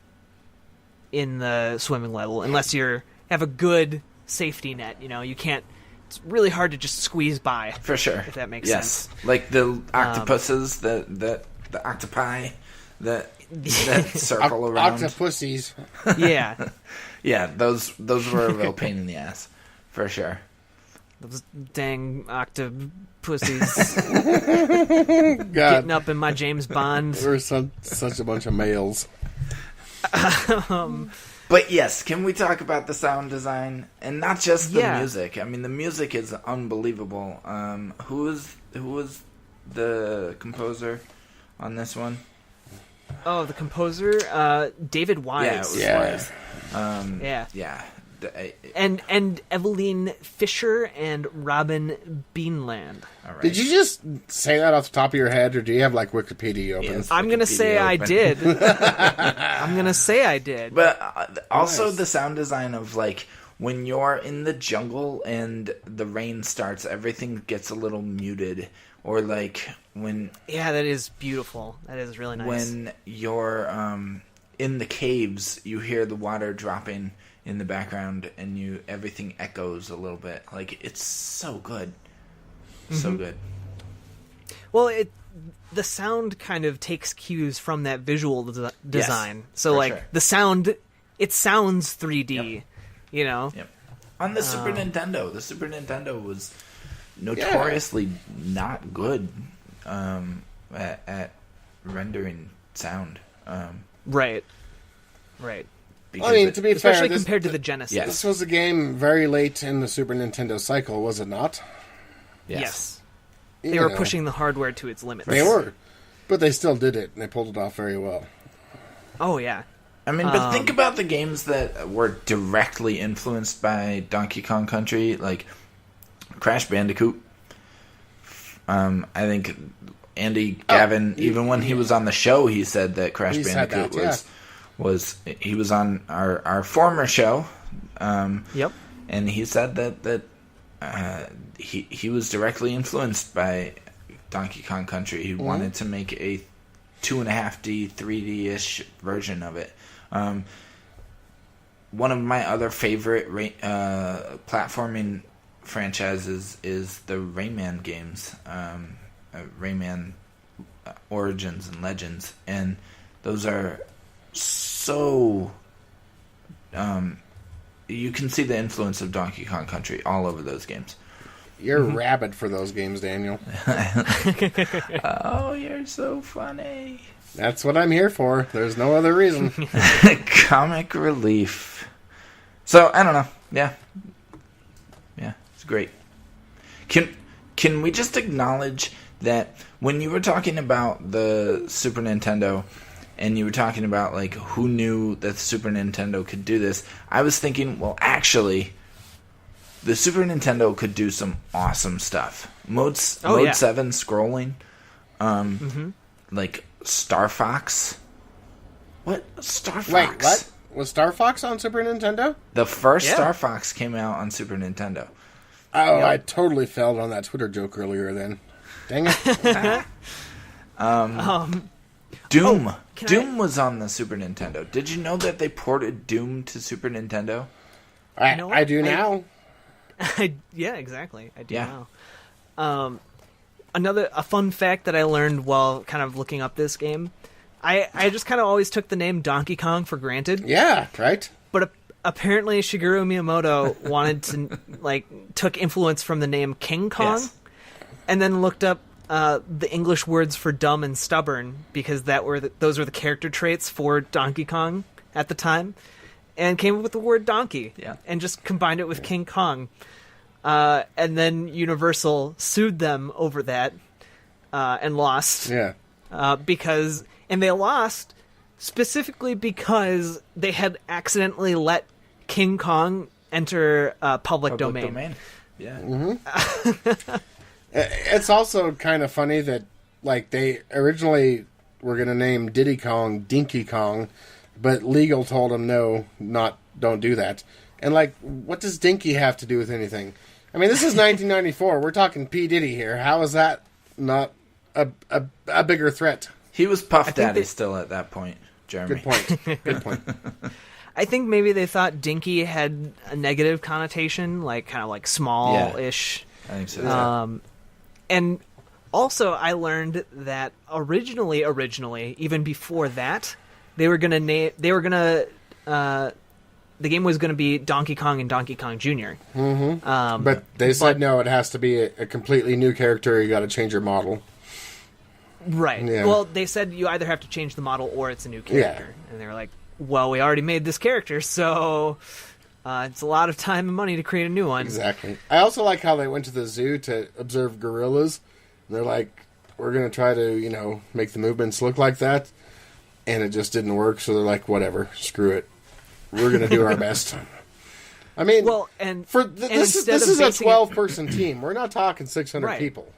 Speaker 1: in the swimming level unless you have a good safety net. You can't... It's really hard to just squeeze by.
Speaker 2: For sure.
Speaker 1: If that makes sense.
Speaker 2: Like the octopuses, the octopi that circle around.
Speaker 3: Octopussies.
Speaker 1: Yeah.
Speaker 2: Yeah, those were a real pain in the ass. For sure.
Speaker 1: Those dang octopussies
Speaker 3: God.
Speaker 1: getting up in my James Bond.
Speaker 3: We're such a bunch of males.
Speaker 2: But yes, can we talk about the sound design and not just the music? I mean, the music is unbelievable. Who was the composer on this one?
Speaker 1: Oh, the composer, David Wise.
Speaker 2: Yeah, it was Wise.
Speaker 1: Yeah. And Eveline Fisher and Robin Beanland.
Speaker 2: All right.
Speaker 3: Did you just say that off the top of your head, or do you have like Wikipedia open?
Speaker 2: Yes.
Speaker 1: I'm gonna say I did. I'm gonna say I did.
Speaker 2: But also the sound design of like when you're in the jungle and the rain starts, everything gets a little muted. Or like when
Speaker 1: that is beautiful. That is really nice.
Speaker 2: When you're in the caves, you hear the water dropping in the background, and everything echoes a little bit. Like it's so good, so good.
Speaker 1: Well, the sound kind of takes cues from that visual design.
Speaker 2: Yes,
Speaker 1: so like
Speaker 2: sure.
Speaker 1: the sound, it sounds 3D.
Speaker 2: Yep. On the Super Nintendo was notoriously not good at rendering sound.
Speaker 1: Right.
Speaker 2: Because
Speaker 3: I mean, to be fair,
Speaker 1: Especially compared to the Genesis.
Speaker 2: Yes.
Speaker 3: this was a game very late in the Super Nintendo cycle, was it not?
Speaker 1: Yes.
Speaker 3: You
Speaker 1: They were
Speaker 3: know,
Speaker 1: pushing the hardware to its limits.
Speaker 3: They were. But they still did it, and they pulled it off very well.
Speaker 1: Oh, yeah.
Speaker 2: I mean, but think about the games that were directly influenced by Donkey Kong Country, like Crash Bandicoot. I think Andy Gavin, even when he was on the show, he said that Crash Bandicoot was he was on our former show.
Speaker 1: Yep.
Speaker 2: And he said that he was directly influenced by Donkey Kong Country. He wanted to make a 2.5D, 3D-ish version of it. One of my other favorite platforming franchises is the Rayman games, Rayman Origins and Legends, and those are so. You can see the influence of Donkey Kong Country all over those games.
Speaker 3: You're rabid for those games, Daniel.
Speaker 2: Oh, you're so funny.
Speaker 3: That's what I'm here for. There's no other reason.
Speaker 2: Comic relief. So, I don't know. Yeah, it's great. Can we just acknowledge that when you were talking about the Super Nintendo and you were talking about like who knew that the Super Nintendo could do this, I was thinking, well, actually, the Super Nintendo could do some awesome stuff. Mode 7 scrolling, like Star Fox. What? Star Fox?
Speaker 3: Wait, what? Was Star Fox on Super Nintendo?
Speaker 2: The first Star Fox came out on Super Nintendo.
Speaker 3: Oh, I totally failed on that Twitter joke earlier then. Dang it.
Speaker 2: Doom. Doom was on the Super Nintendo. Did you know that they ported Doom to Super Nintendo?
Speaker 3: I do now.
Speaker 1: Yeah, exactly. I do now. A fun fact that I learned while kind of looking up this game, I just kind of always took the name Donkey Kong for granted.
Speaker 3: Yeah, right?
Speaker 1: But apparently Shigeru Miyamoto wanted to, took influence from the name King Kong, and then looked up the English words for dumb and stubborn, because those were the character traits for Donkey Kong at the time, and came up with the word donkey, and just combined it with King Kong. And then Universal sued them over that, and lost.
Speaker 3: Yeah.
Speaker 1: And they lost specifically because they had accidentally let King Kong enter public domain.
Speaker 2: Yeah.
Speaker 3: Mm-hmm. It's also kind of funny that, they originally were going to name Diddy Kong Dinky Kong, but legal told them don't do that. And, what does Dinky have to do with anything? I mean, this is 1994. We're talking P. Diddy here. How is that not a bigger threat?
Speaker 2: He was Puff Daddy still at that point, Jeremy.
Speaker 3: Good point.
Speaker 1: I think maybe they thought Dinky had a negative connotation, kind of small-ish.
Speaker 2: Yeah, I think so.
Speaker 1: And also, I learned that originally, even before that, the game was going to be Donkey Kong and Donkey Kong Jr.
Speaker 3: Mm-hmm. But they said no, it has to be a completely new character. You got to change your model.
Speaker 1: Right.
Speaker 3: Yeah.
Speaker 1: Well, they said you either have to change the model or it's a new character. Yeah. And they were like, well, we already made this character, so it's a lot of time and money to create a new one.
Speaker 3: Exactly. I also like how they went to the zoo to observe gorillas. They're like, we're going to try to, make the movements look like that. And it just didn't work, so they're like, whatever, screw it. We're going to do our best. I mean, this is a 12-person team. We're not talking 600 people.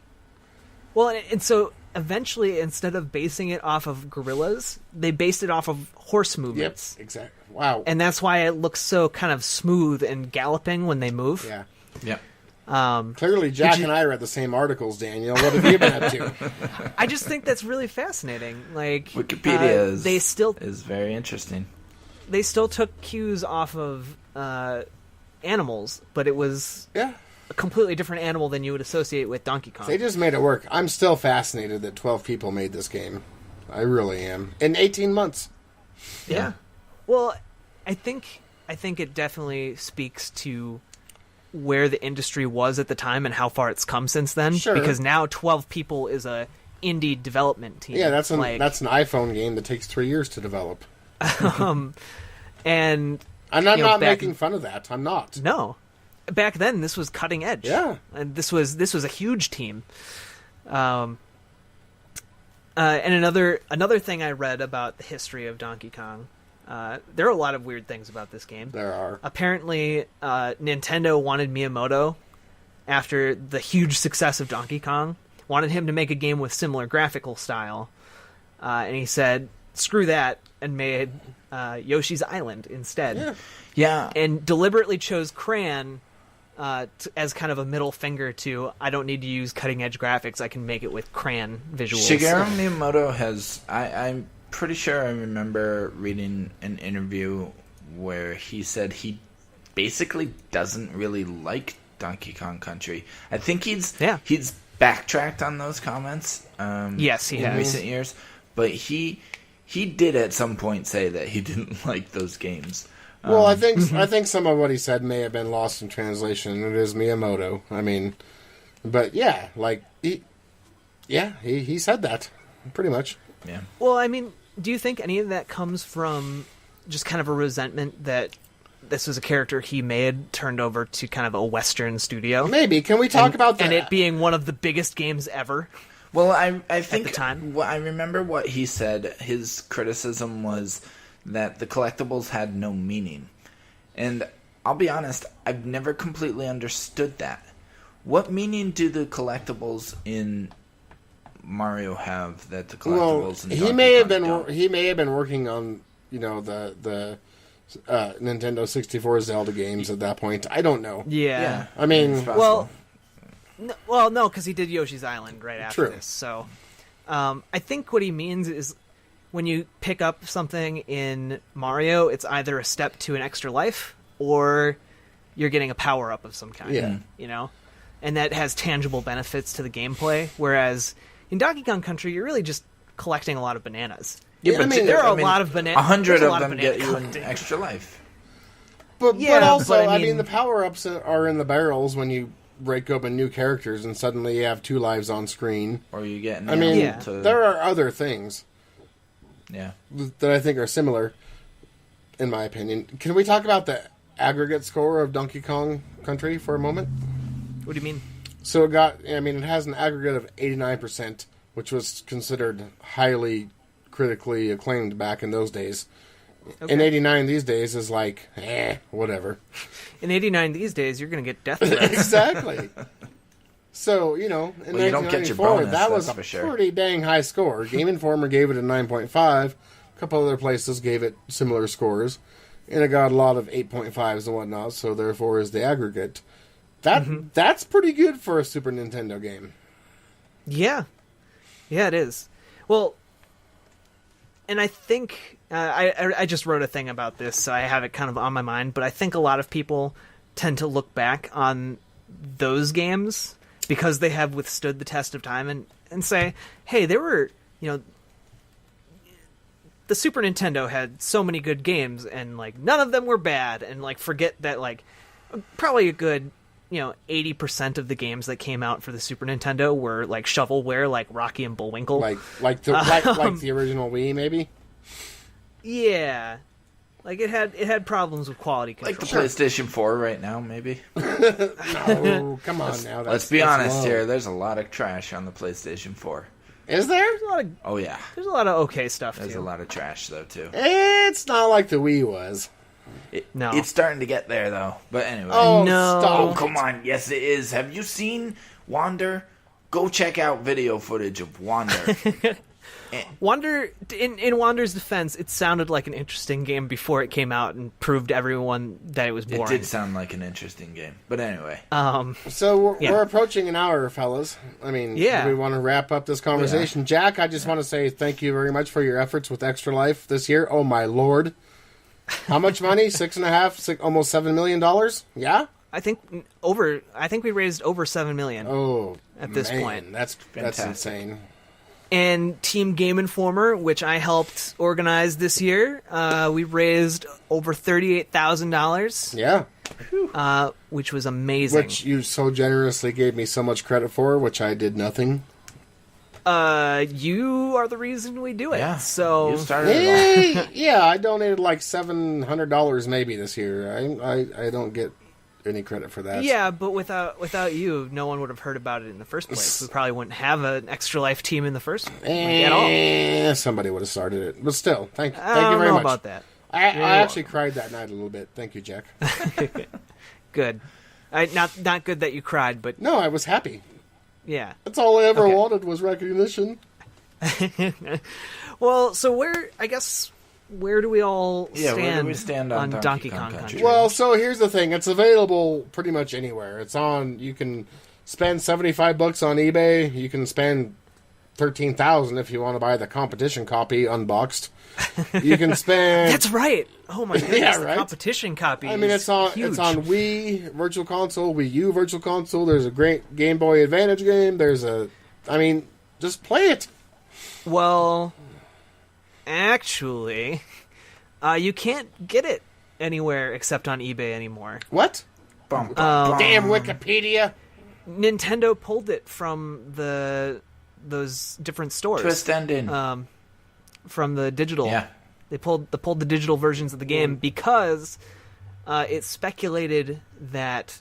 Speaker 1: Well, and so eventually, instead of basing it off of gorillas, they based it off of horse movements.
Speaker 3: Yep, exactly. Wow.
Speaker 1: And that's why it looks so kind of smooth and galloping when they move.
Speaker 3: Yeah.
Speaker 2: Yeah.
Speaker 3: Clearly, Jack and I read the same articles, Daniel. What have you been up to?
Speaker 1: I just think that's really fascinating.
Speaker 2: Wikipedia is very interesting.
Speaker 1: They still took cues off of animals, but it was a completely different animal than you would associate with Donkey Kong.
Speaker 3: They just made it work. I'm still fascinated that 12 people made this game. I really am. In 18 months.
Speaker 1: Yeah. Well, I think it definitely speaks to where the industry was at the time and how far it's come since then.
Speaker 3: Sure.
Speaker 1: Because now 12 people is a indie development team.
Speaker 3: Yeah, that's an iPhone game that takes 3 years to develop.
Speaker 1: And
Speaker 3: I'm
Speaker 1: you know,
Speaker 3: not
Speaker 1: back-
Speaker 3: making fun of that. I'm not.
Speaker 1: No, back then this was cutting edge.
Speaker 3: Yeah.
Speaker 1: And this was a huge team. And another thing I read about the history of Donkey Kong. There are a lot of weird things about this game.
Speaker 3: There are.
Speaker 1: Apparently, Nintendo wanted Miyamoto, after the huge success of Donkey Kong, wanted him to make a game with similar graphical style. And he said, screw that, and made Yoshi's Island instead.
Speaker 3: Yeah.
Speaker 2: Yeah.
Speaker 1: And deliberately chose Cran as kind of a middle finger to, I don't need to use cutting-edge graphics, I can make it with Cran visuals.
Speaker 2: Shigeru Miyamoto has... I'm pretty sure I remember reading an interview where he said he basically doesn't really like Donkey Kong Country. I think he's backtracked on those comments.
Speaker 1: Yes, he
Speaker 2: in
Speaker 1: has.
Speaker 2: recent years, but he did at some point say that he didn't like those games.
Speaker 3: Well, I think some of what he said may have been lost in translation. It is Miyamoto. I mean, but yeah, like he said that pretty much.
Speaker 2: Yeah.
Speaker 1: Well, I mean, do you think any of that comes from just kind of a resentment that this was a character he made turned over to kind of a Western studio?
Speaker 3: Maybe. Can we talk about that?
Speaker 1: And it being one of the biggest games ever?
Speaker 2: Well, I think
Speaker 1: the time.
Speaker 2: I remember what he said. His criticism was that the collectibles had no meaning. And I'll be honest, I've never completely understood that. What meaning do the collectibles in Mario have that the collectibles in Donkey
Speaker 3: he may have
Speaker 2: Kong
Speaker 3: been
Speaker 2: don't?
Speaker 3: he may have been working on, the Nintendo 64 Zelda games at that point. I don't know.
Speaker 1: Yeah.
Speaker 3: I mean,
Speaker 2: it's possible.
Speaker 1: No, because he did Yoshi's Island right after
Speaker 3: True.
Speaker 1: this. So I think what he means is when you pick up something in Mario, it's either a step to an extra life or you're getting a power-up of some kind.
Speaker 3: Yeah.
Speaker 1: You know? And that has tangible benefits to the gameplay, whereas in Donkey Kong Country, you're really just collecting a lot of bananas.
Speaker 2: Yeah, but
Speaker 1: there are a lot of bananas.
Speaker 2: 100 of them get you an
Speaker 1: collecting.
Speaker 2: extra life.
Speaker 3: but
Speaker 1: Yeah,
Speaker 3: also,
Speaker 1: but I
Speaker 3: I mean,
Speaker 1: mean-
Speaker 3: the power-ups are in the barrels when you break open new characters and suddenly you have 2 lives on screen.
Speaker 2: Or you get
Speaker 3: I mean,
Speaker 1: Yeah.
Speaker 3: there are other things
Speaker 2: Yeah.
Speaker 3: that I think are similar, in my opinion. Can we talk about the aggregate score of Donkey Kong Country for a moment?
Speaker 1: What do you mean?
Speaker 3: So it has an aggregate of 89%, which was considered highly critically acclaimed back in those days.
Speaker 1: Okay.
Speaker 3: And 89 these days is like, whatever.
Speaker 1: In 89 these days, you're going to get death threats.
Speaker 3: Exactly. So, in
Speaker 2: Well, you don't get your
Speaker 3: 1994,
Speaker 2: bonus,
Speaker 3: that was
Speaker 2: that's
Speaker 3: a
Speaker 2: for sure.
Speaker 3: pretty dang high score. Game Informer gave it a 9.5. A couple other places gave it similar scores. And it got a lot of 8.5s and whatnot, so therefore is the aggregate. That's pretty good for a Super Nintendo game.
Speaker 1: Yeah. Yeah, it is. Well, and I think I just wrote a thing about this, so I have it kind of on my mind, but I think a lot of people tend to look back on those games because they have withstood the test of time and say, hey, there were, the Super Nintendo had so many good games and like none of them were bad, and like forget that like probably a good 80% of the games that came out for the Super Nintendo were like shovelware, like Rocky and Bullwinkle.
Speaker 3: Like the original Wii, maybe?
Speaker 1: Yeah, like it had problems with quality control.
Speaker 2: Like the PlayStation 4 right now, maybe.
Speaker 3: No, come on now.
Speaker 2: Let's be
Speaker 3: that's
Speaker 2: honest
Speaker 3: low.
Speaker 2: here. There's a lot of trash on the PlayStation 4.
Speaker 3: Is there?
Speaker 2: Oh, yeah.
Speaker 1: There's a lot of okay stuff
Speaker 2: There's
Speaker 1: too.
Speaker 2: a lot of trash, though, too.
Speaker 3: It's not like the Wii was.
Speaker 1: No.
Speaker 2: It's starting to get there, though. But anyway.
Speaker 3: Oh,
Speaker 1: No.
Speaker 3: stop.
Speaker 2: Oh, come on. Yes, it is. Have you seen Wander? Go check out video footage of Wander.
Speaker 1: Wander, in Wander's defense, it sounded like an interesting game before it came out and proved everyone that it was
Speaker 2: It
Speaker 1: boring.
Speaker 2: did sound like an interesting game. But anyway.
Speaker 3: So
Speaker 1: Yeah.
Speaker 3: we're approaching an hour, fellas. I mean,
Speaker 1: Yeah.
Speaker 3: do we want to wrap up this conversation? Jack, I just want to say thank you very much for your efforts with Extra Life this year. Oh, my Lord. How much money? Almost $7 million? Yeah?
Speaker 1: I think we raised over $7 million.
Speaker 3: Oh,
Speaker 1: At this
Speaker 3: man,
Speaker 1: point.
Speaker 3: That's
Speaker 2: Fantastic.
Speaker 3: insane.
Speaker 1: And Team Game Informer, which I helped organize this year, we raised over $38,000,
Speaker 3: Yeah.
Speaker 1: which was amazing.
Speaker 3: Which you so generously gave me so much credit for, which I did nothing.
Speaker 1: You are the reason we do it.
Speaker 2: Yeah,
Speaker 1: So
Speaker 2: you started it all.
Speaker 3: Hey, yeah, I donated like $700 maybe this year. I don't get any credit for that.
Speaker 1: yeah, but without you, no one would have heard about it in the first place. We probably wouldn't have an Extra Life team in the first at all.
Speaker 3: Somebody would have started it, but still, thank you
Speaker 1: I
Speaker 3: very
Speaker 1: don't know
Speaker 3: much.
Speaker 1: about that.
Speaker 3: I actually cried that night a little bit. Thank you, Jack.
Speaker 1: Good. Not good that you cried, but
Speaker 3: No, I was happy.
Speaker 1: yeah.
Speaker 3: That's all I ever
Speaker 1: Okay.
Speaker 3: wanted was recognition.
Speaker 1: Well, so where do we all
Speaker 2: Yeah,
Speaker 1: stand,
Speaker 2: where do we stand on
Speaker 1: Donkey Kong Country?
Speaker 3: Well, so here's the thing. It's available pretty much anywhere. It's on. You can spend $75 on eBay. You can spend $13,000 if you want to buy the competition copy unboxed. You can spend.
Speaker 1: That's right. Oh my goodness,
Speaker 3: Yeah,
Speaker 1: the
Speaker 3: right?
Speaker 1: competition copy.
Speaker 3: I mean,
Speaker 1: is
Speaker 3: it's on
Speaker 1: huge.
Speaker 3: Wii Virtual Console, Wii U Virtual Console. There's a great Game Boy Advance game. Just play it.
Speaker 1: Well, actually, you can't get it anywhere except on eBay anymore.
Speaker 3: What?
Speaker 2: Bum, bum, bum.
Speaker 3: Damn Wikipedia.
Speaker 1: Nintendo pulled it from those different stores.
Speaker 2: Twist ending.
Speaker 1: From the digital.
Speaker 2: Yeah.
Speaker 1: They pulled the digital versions of the game because it speculated that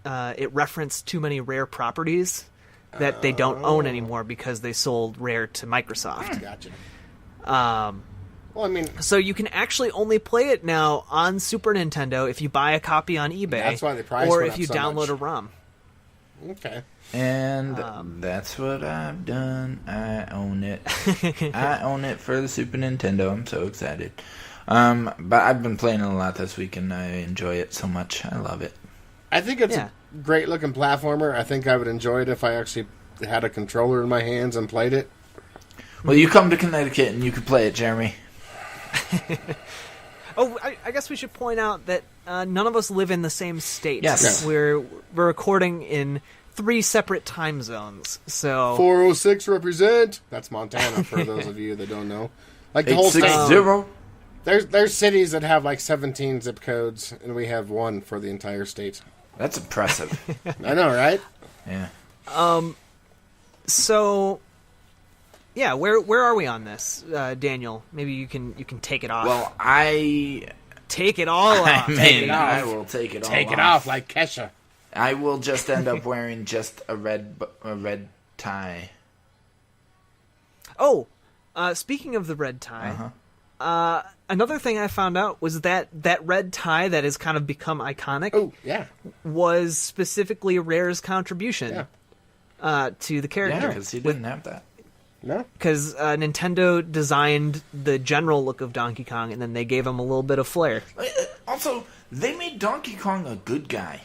Speaker 1: it referenced too many Rare properties that they don't own anymore because they sold Rare to Microsoft.
Speaker 3: Gotcha.
Speaker 1: Um,
Speaker 3: Well, I mean,
Speaker 1: so you can actually only play it now on Super Nintendo if you buy a copy on eBay,
Speaker 3: That's why the price
Speaker 1: or
Speaker 3: went
Speaker 1: if
Speaker 3: up
Speaker 1: you
Speaker 3: so
Speaker 1: download
Speaker 3: much.
Speaker 1: a ROM.
Speaker 3: okay.
Speaker 2: And that's what I've done. I own it. I own it for the Super Nintendo. I'm so excited. But I've been playing it a lot this week, and I enjoy it so much. I love it.
Speaker 3: I think it's
Speaker 1: Yeah.
Speaker 3: a great looking platformer. I think I would enjoy it if I actually had a controller in my hands and played it.
Speaker 2: Well, you come to Connecticut, and you can play it, Jeremy.
Speaker 1: Oh, I guess we should point out that none of us live in the same state.
Speaker 2: Yes.
Speaker 3: No.
Speaker 1: We're recording in 3 separate time zones. So
Speaker 3: 406 represent. That's Montana for those of you that don't know. Like the whole state.
Speaker 2: 860.
Speaker 3: There's cities that have like 17 zip codes, and we have one for the entire state.
Speaker 2: That's impressive.
Speaker 3: I know, right?
Speaker 2: Yeah.
Speaker 1: So yeah, where are we on this, Daniel? Maybe you can take it off.
Speaker 2: Well, I
Speaker 1: take it all off.
Speaker 2: mean,
Speaker 3: off.
Speaker 2: I will take it all
Speaker 3: Take
Speaker 2: off.
Speaker 3: it off like Kesha.
Speaker 2: I will just end up wearing just a red tie.
Speaker 1: Oh, speaking of the red tie, another thing I found out was that red tie that has kind of become iconic
Speaker 3: Oh, yeah.
Speaker 1: was specifically Rare's contribution to the
Speaker 2: Yeah,
Speaker 1: character.
Speaker 2: because he didn't have that.
Speaker 3: No?
Speaker 1: Because Nintendo designed the general look of Donkey Kong, and then they gave him a little bit of flair.
Speaker 2: Also, they made Donkey Kong a good guy.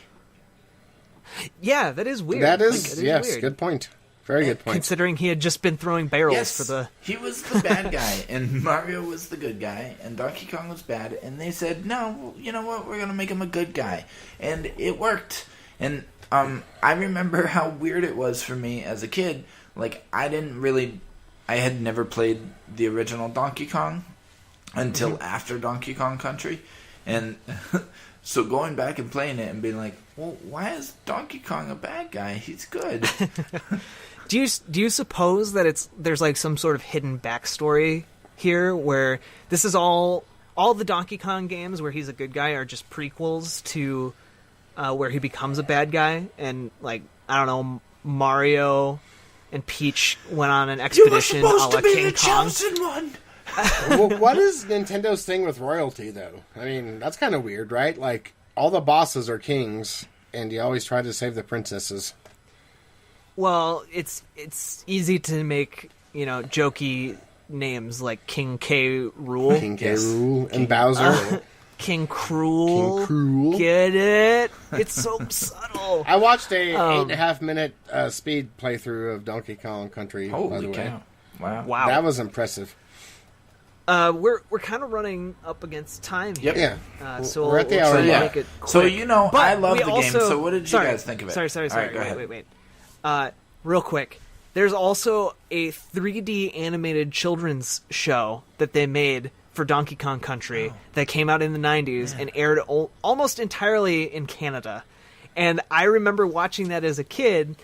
Speaker 1: Yeah, that is weird.
Speaker 3: That
Speaker 1: Like,
Speaker 3: is,
Speaker 1: it
Speaker 3: yes,
Speaker 1: weird.
Speaker 3: good point. Very good point.
Speaker 1: Considering he had just been throwing barrels
Speaker 2: Yes,
Speaker 1: for the...
Speaker 2: he was the bad guy, and Mario was the good guy, and Donkey Kong was bad, and they said, no, you know what, we're going to make him a good guy. And it worked. And I remember how weird it was for me as a kid. Like, I had never played the original Donkey Kong until after Donkey Kong Country. And so going back and playing it and being like, well, why is Donkey Kong a bad guy? He's good.
Speaker 1: Do you suppose that there's like some sort of hidden backstory here where this is all the Donkey Kong games where he's a good guy are just prequels to where he becomes a bad guy, and like, I don't know, Mario and Peach went on an expedition a la King Kong.
Speaker 2: one.
Speaker 3: Well, what is Nintendo's thing with royalty, though? I mean, that's kind of weird, right? Like, all the bosses are kings, and you always try to save the princesses.
Speaker 1: Well, it's easy to make, jokey names like King K. Rool.
Speaker 3: King K. Rool and Bowser.
Speaker 1: King Cruel.
Speaker 3: King Cruel.
Speaker 1: Get it? It's so subtle.
Speaker 3: I watched a 8.5 minute speed playthrough of Donkey Kong Country, by the
Speaker 2: Holy
Speaker 3: way.
Speaker 2: cow. Wow.
Speaker 1: Wow.
Speaker 3: That was impressive.
Speaker 1: We're kind of running up against time here.
Speaker 2: Yep.
Speaker 3: Yeah.
Speaker 1: So
Speaker 3: We're at the
Speaker 1: we'll
Speaker 3: hour
Speaker 1: try to
Speaker 3: mark.
Speaker 1: make it
Speaker 2: So,
Speaker 1: quick.
Speaker 2: I
Speaker 1: But
Speaker 2: love
Speaker 1: we
Speaker 2: the
Speaker 1: also-
Speaker 2: game. So what did you guys think of it?
Speaker 1: Sorry.
Speaker 2: All right, go ahead.
Speaker 1: Wait. Real quick. There's also a 3D animated children's show that they made for Donkey Kong Country that came out in the 90s and aired almost entirely in Canada. And I remember watching that as a kid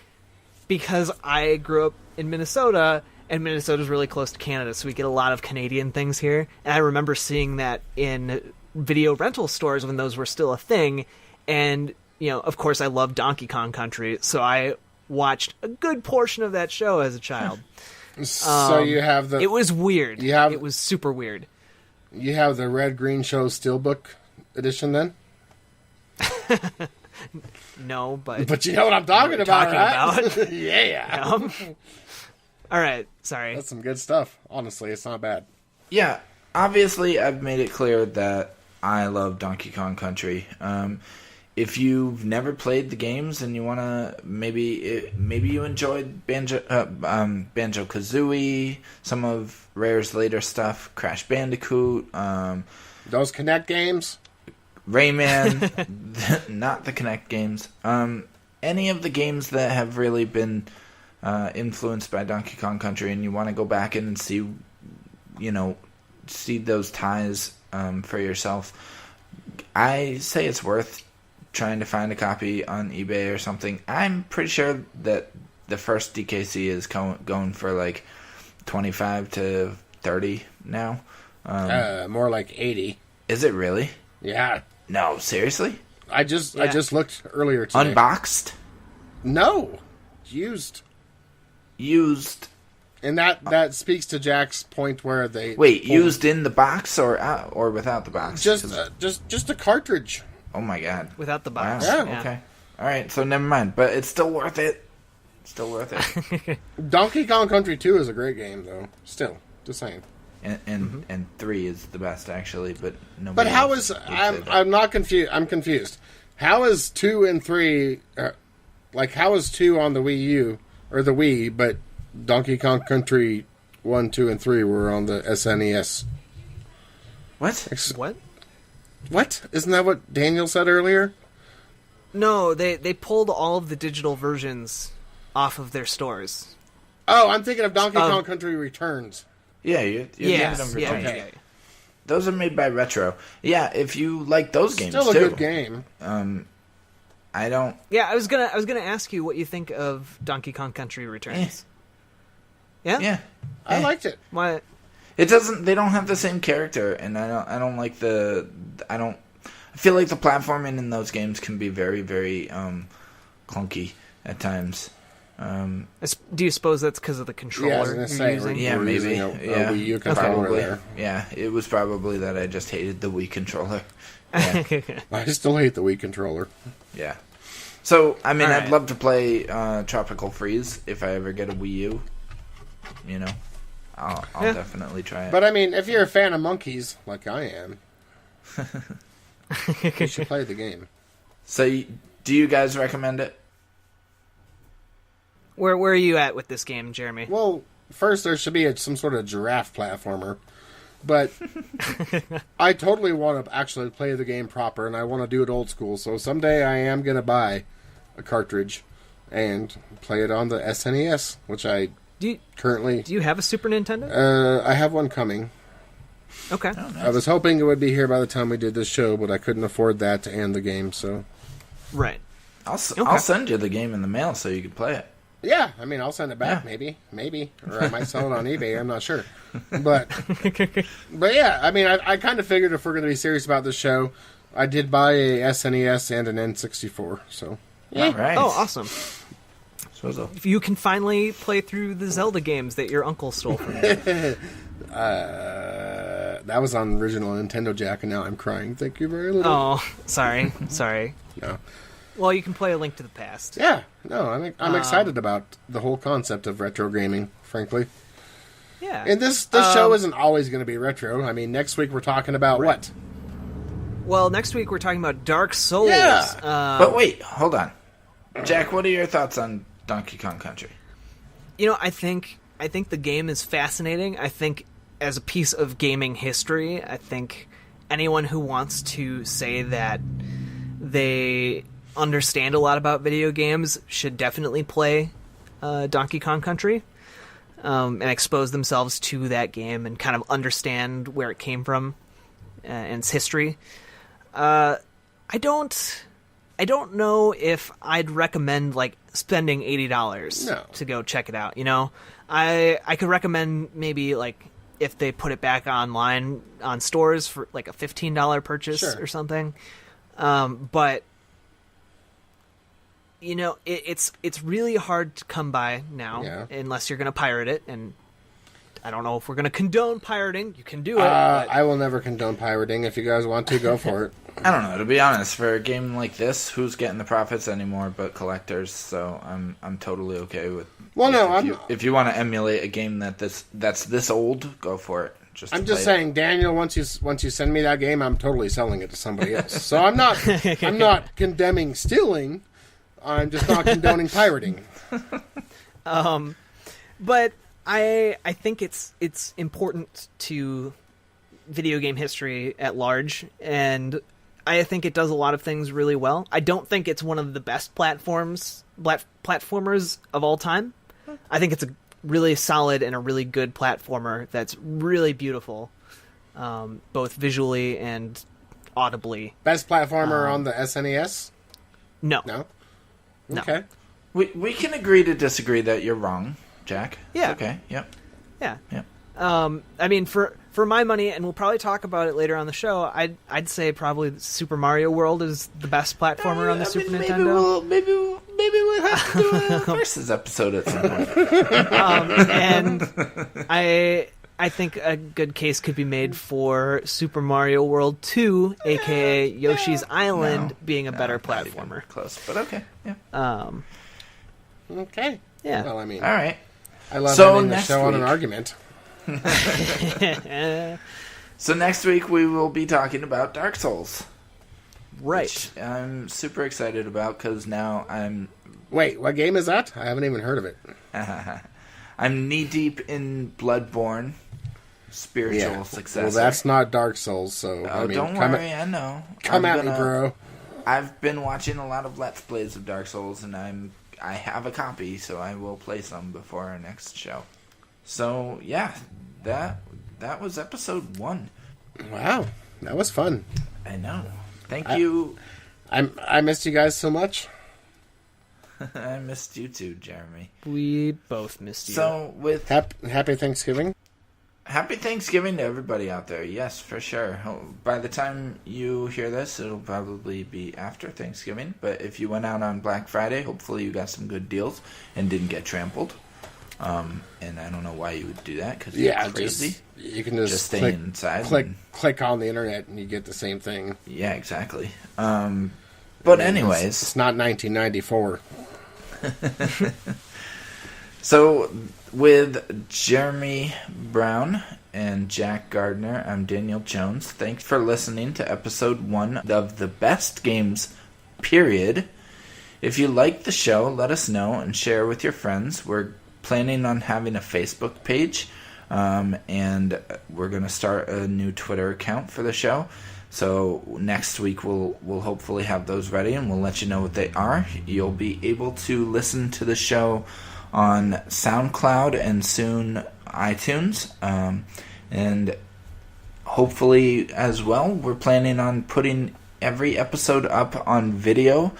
Speaker 1: because I grew up in Minnesota, and Minnesota's really close to Canada, so we get a lot of Canadian things here. And I remember seeing that in video rental stores when those were still a thing. And, of course, I love Donkey Kong Country, so I watched a good portion of that show as a child.
Speaker 3: So you have the...
Speaker 1: It was weird. It was super weird.
Speaker 3: You have the Red Green Show Steelbook edition then?
Speaker 1: No, but...
Speaker 3: But you know what I'm talking about, right? Yeah.
Speaker 1: All right, sorry.
Speaker 3: That's some good stuff. Honestly, it's not bad.
Speaker 2: Yeah, obviously I've made it clear that I love Donkey Kong Country. If you've never played the games and you want to, maybe you enjoyed Banjo-Kazooie, some of Rare's later stuff, Crash Bandicoot,
Speaker 3: those Kinect games,
Speaker 2: Rayman, not the Kinect games, any of the games that have really been influenced by Donkey Kong Country, and you want to go back in and see those ties for yourself, I say it's worth trying to find a copy on eBay or something. I'm pretty sure that the first DKC is going for like 25 to 30 now.
Speaker 3: More like 80.
Speaker 2: Is it really?
Speaker 3: Yeah.
Speaker 2: No, seriously?
Speaker 3: I just looked earlier today.
Speaker 2: Unboxed?
Speaker 3: No. Used. And that speaks to Jack's point where they...
Speaker 2: Wait, used in the box or without the box?
Speaker 3: Just a cartridge.
Speaker 2: Oh my god.
Speaker 1: Without the box.
Speaker 2: Wow.
Speaker 3: Yeah.
Speaker 2: Okay. Alright, so never mind. But it's still worth it.
Speaker 3: Donkey Kong Country 2 is a great game, though. Still. Just saying.
Speaker 2: And 3 is the best, actually, but nobody...
Speaker 3: But how is... I'm not confused. I'm confused. How is 2 and 3... how is 2 on the Wii U, or the Wii, but Donkey Kong Country 1, 2, and 3 were on the SNES?
Speaker 2: What?
Speaker 1: What?
Speaker 3: What? Isn't that what Daniel said earlier?
Speaker 1: No, they pulled all of the digital versions off of their stores.
Speaker 3: Oh, I'm thinking of Donkey Kong Country Returns.
Speaker 2: Yeah, you're thinking of Returns.
Speaker 1: Okay.
Speaker 2: Those are made by Retro. Yeah, if you like those games
Speaker 3: Still a
Speaker 2: too.
Speaker 3: good game.
Speaker 2: I don't...
Speaker 1: Yeah, I was gonna ask you what you think of Donkey Kong Country Returns. Yeah?
Speaker 2: Yeah.
Speaker 3: I liked it.
Speaker 1: What?
Speaker 2: It doesn't... They don't have the same character, and I don't like the... I feel like the platforming in those games can be very, very clunky at times.
Speaker 1: Do you suppose that's because of the controller
Speaker 3: Yeah, I was gonna say,
Speaker 1: using?
Speaker 2: Yeah,
Speaker 3: we're
Speaker 2: maybe.
Speaker 3: using a Wii U controller
Speaker 2: Probably.
Speaker 3: there.
Speaker 2: Yeah, it was probably that I just hated the Wii controller. Yeah.
Speaker 3: I still hate the Wii controller.
Speaker 2: Yeah. So, I mean,
Speaker 1: All
Speaker 2: I'd
Speaker 1: right.
Speaker 2: love to play Tropical Freeze if I ever get a Wii U. I'll definitely try it.
Speaker 3: But I mean, if you're a fan of monkeys, like I am, you should play the game.
Speaker 2: So, do you guys recommend it?
Speaker 1: Where are you at with this game, Jeremy?
Speaker 3: Well, first there should be some sort of giraffe platformer, but I totally want to actually play the game proper, and I want to do it old school. So someday I am going to buy a cartridge and play it on the SNES, which I currently...
Speaker 1: Do you have a Super Nintendo?
Speaker 3: I have one coming.
Speaker 1: Okay.
Speaker 2: Oh, nice.
Speaker 3: I was hoping it would be here by the time we did this show, but I couldn't afford that to end the game, so...
Speaker 1: Right.
Speaker 2: I'll send you the game in the mail so you can play it.
Speaker 3: Yeah, I mean, I'll send it back,
Speaker 2: Yeah.
Speaker 3: maybe. Or I might sell it on eBay, I'm not sure. But yeah, I mean, I kind of figured if we're going to be serious about this show, I did buy a SNES and an N64, so... Yeah.
Speaker 2: All right.
Speaker 1: Oh, awesome.
Speaker 2: So.
Speaker 1: If you can finally play through the Zelda games that your uncle stole from you.
Speaker 3: That was on original Nintendo, Jack, and now I'm crying. Thank you very little.
Speaker 1: Oh, sorry.
Speaker 3: No.
Speaker 1: Well, you can play A Link to the Past.
Speaker 3: Yeah, no, I'm excited about the whole concept of retro gaming, frankly.
Speaker 1: Yeah.
Speaker 3: And this show isn't always going to be retro. I mean, next week we're talking about what?
Speaker 1: Well, next week we're talking about Dark Souls.
Speaker 3: Yeah.
Speaker 2: But wait, hold on. Jack, what are your thoughts on Donkey Kong Country?
Speaker 1: I think the game is fascinating. I think as a piece of gaming history, I think anyone who wants to say that they understand a lot about video games should definitely play Donkey Kong Country and expose themselves to that game and kind of understand where it came from and its history. I don't I don't know if I'd recommend like spending $80
Speaker 3: No.
Speaker 1: to go check it out. You know, I could recommend maybe like if they put it back online on stores for like a $15 purchase
Speaker 3: Sure.
Speaker 1: or something. But you know, it's really hard to come by now unless you're going to pirate it. And I don't know if we're going to condone pirating. You can do it. But...
Speaker 3: I will never condone pirating. If you guys want to, go for it.
Speaker 2: I don't know. To be honest, for a game like this, who's getting the profits anymore but collectors? So I'm totally okay with.
Speaker 3: Well, no,
Speaker 2: if you want to emulate a game that's this old, go for it.
Speaker 3: I'm just saying, Daniel. Once you send me that game, I'm totally selling it to somebody else. So I'm not condemning stealing. I'm just not condoning pirating.
Speaker 1: But I think it's important to video game history at large, and I think it does a lot of things really well. I don't think it's one of the best platformers of all time. I think it's a really solid and a really good platformer that's really beautiful, both visually and audibly.
Speaker 3: Best platformer on the SNES?
Speaker 1: No.
Speaker 3: No?
Speaker 1: No.
Speaker 3: Okay.
Speaker 2: We can agree to disagree that you're wrong, Jack.
Speaker 1: Yeah.
Speaker 2: It's okay. Yep.
Speaker 1: Yeah.
Speaker 2: Yep.
Speaker 1: I mean, for my money, and we'll probably talk about it later on the show, I'd say probably Super Mario World is the best platformer on the Super Nintendo.
Speaker 2: Maybe we'll have to do a versus episode at some point.
Speaker 1: And I think a good case could be made for Super Mario World 2, aka Yoshi's Island, being a better platformer.
Speaker 2: Close, but okay. Yeah.
Speaker 3: Okay.
Speaker 1: Yeah.
Speaker 3: Well, I mean,
Speaker 2: all right.
Speaker 3: I love
Speaker 2: So
Speaker 3: ending the
Speaker 2: next
Speaker 3: show on an
Speaker 2: week-
Speaker 3: argument.
Speaker 2: So next week we will be talking about Dark Souls.
Speaker 1: Right.
Speaker 2: Which I'm super excited about because now I'm
Speaker 3: Wait, what game is that? I haven't even heard of it.
Speaker 2: I'm knee deep in Bloodborne spiritual successor.
Speaker 3: Well, that's not Dark Souls, so
Speaker 2: Oh,
Speaker 3: I mean,
Speaker 2: don't worry, I know.
Speaker 3: Come at me, bro.
Speaker 2: I've been watching a lot of Let's Plays of Dark Souls, and I have a copy, so I will play some before our next show. So yeah, that was episode 1.
Speaker 3: Wow, that was fun.
Speaker 2: I know. Thank you.
Speaker 3: I missed you guys so much.
Speaker 2: I missed you too, Jeremy.
Speaker 1: We both missed you.
Speaker 2: So with
Speaker 3: Happy Thanksgiving.
Speaker 2: Happy Thanksgiving to everybody out there. Yes, for sure. By the time you hear this, it'll probably be after Thanksgiving. But if you went out on Black Friday, hopefully you got some good deals and didn't get trampled. And I don't know why you would do that because you're crazy.
Speaker 3: You can just
Speaker 2: stay
Speaker 3: click,
Speaker 2: inside.
Speaker 3: click on the internet and you get the same thing.
Speaker 2: Yeah, exactly. But anyways,
Speaker 3: it's not 1994.
Speaker 2: So with Jeremy Brown and Jack Gardner, I'm Daniel Jones. Thanks for listening to episode 1 of the best games, period. If you like the show, let us know and share with your friends. We're planning on having a Facebook page, and we're going to start a new Twitter account for the show. So next week we'll hopefully have those ready, and we'll let you know what they are. You'll be able to listen to the show on SoundCloud and soon iTunes, and hopefully as well we're planning on putting every episode up on video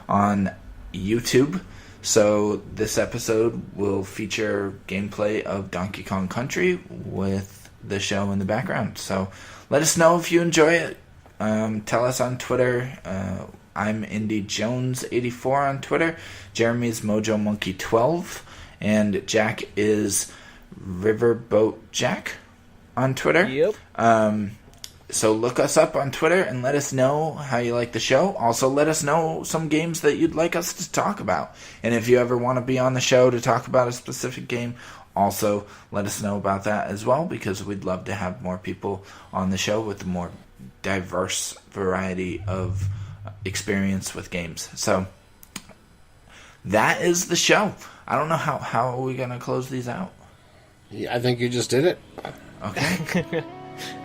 Speaker 2: on YouTube. So this episode will feature gameplay of Donkey Kong Country with the show in the background. So let us know if you enjoy it. Tell us on Twitter. I'm IndyJones84 on Twitter. Jeremy's MojoMonkey12. And Jack is Riverboat Jack on Twitter.
Speaker 1: Yep.
Speaker 2: So look us up on Twitter and let us know how you like the show. Also, let us know some games that you'd like us to talk about. And if you ever want to be on the show to talk about a specific game, also let us know about that as well, because we'd love to have more people on the show with a more diverse variety of experience with games. So that is the show. I don't know how are we going to close these out.
Speaker 3: Yeah, I think you just did it.
Speaker 2: Okay.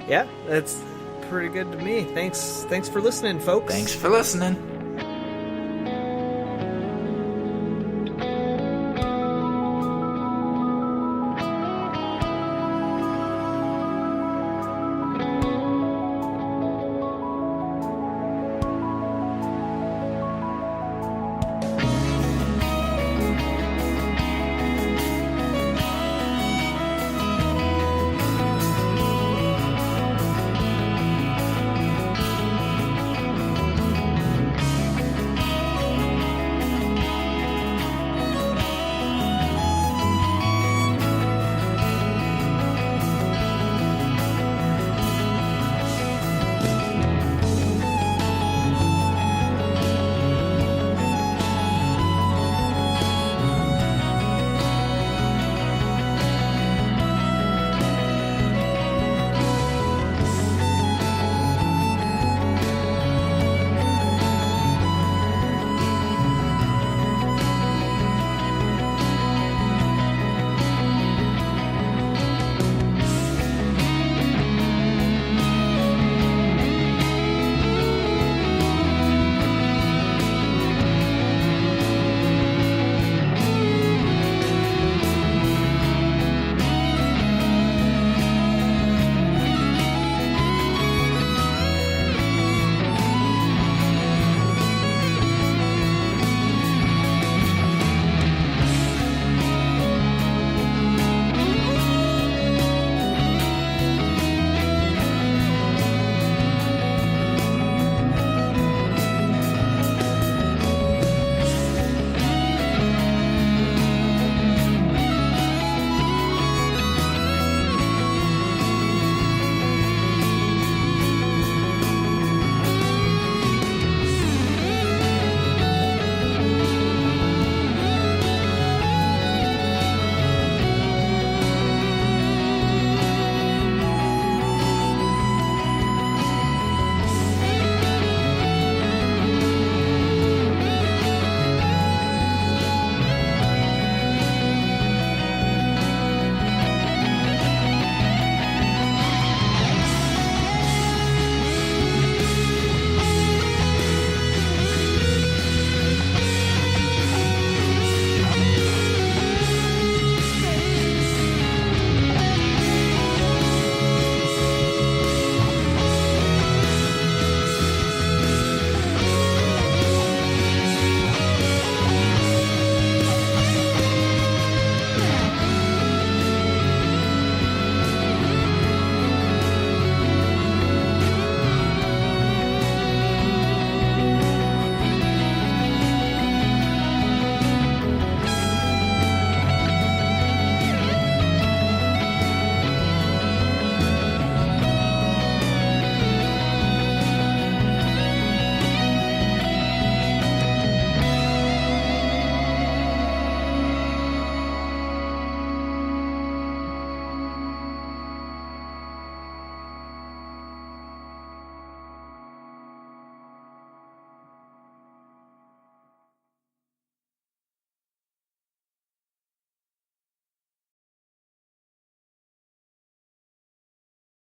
Speaker 1: Yeah, that's pretty good to me. Thanks for listening, folks.
Speaker 2: Thanks for listening.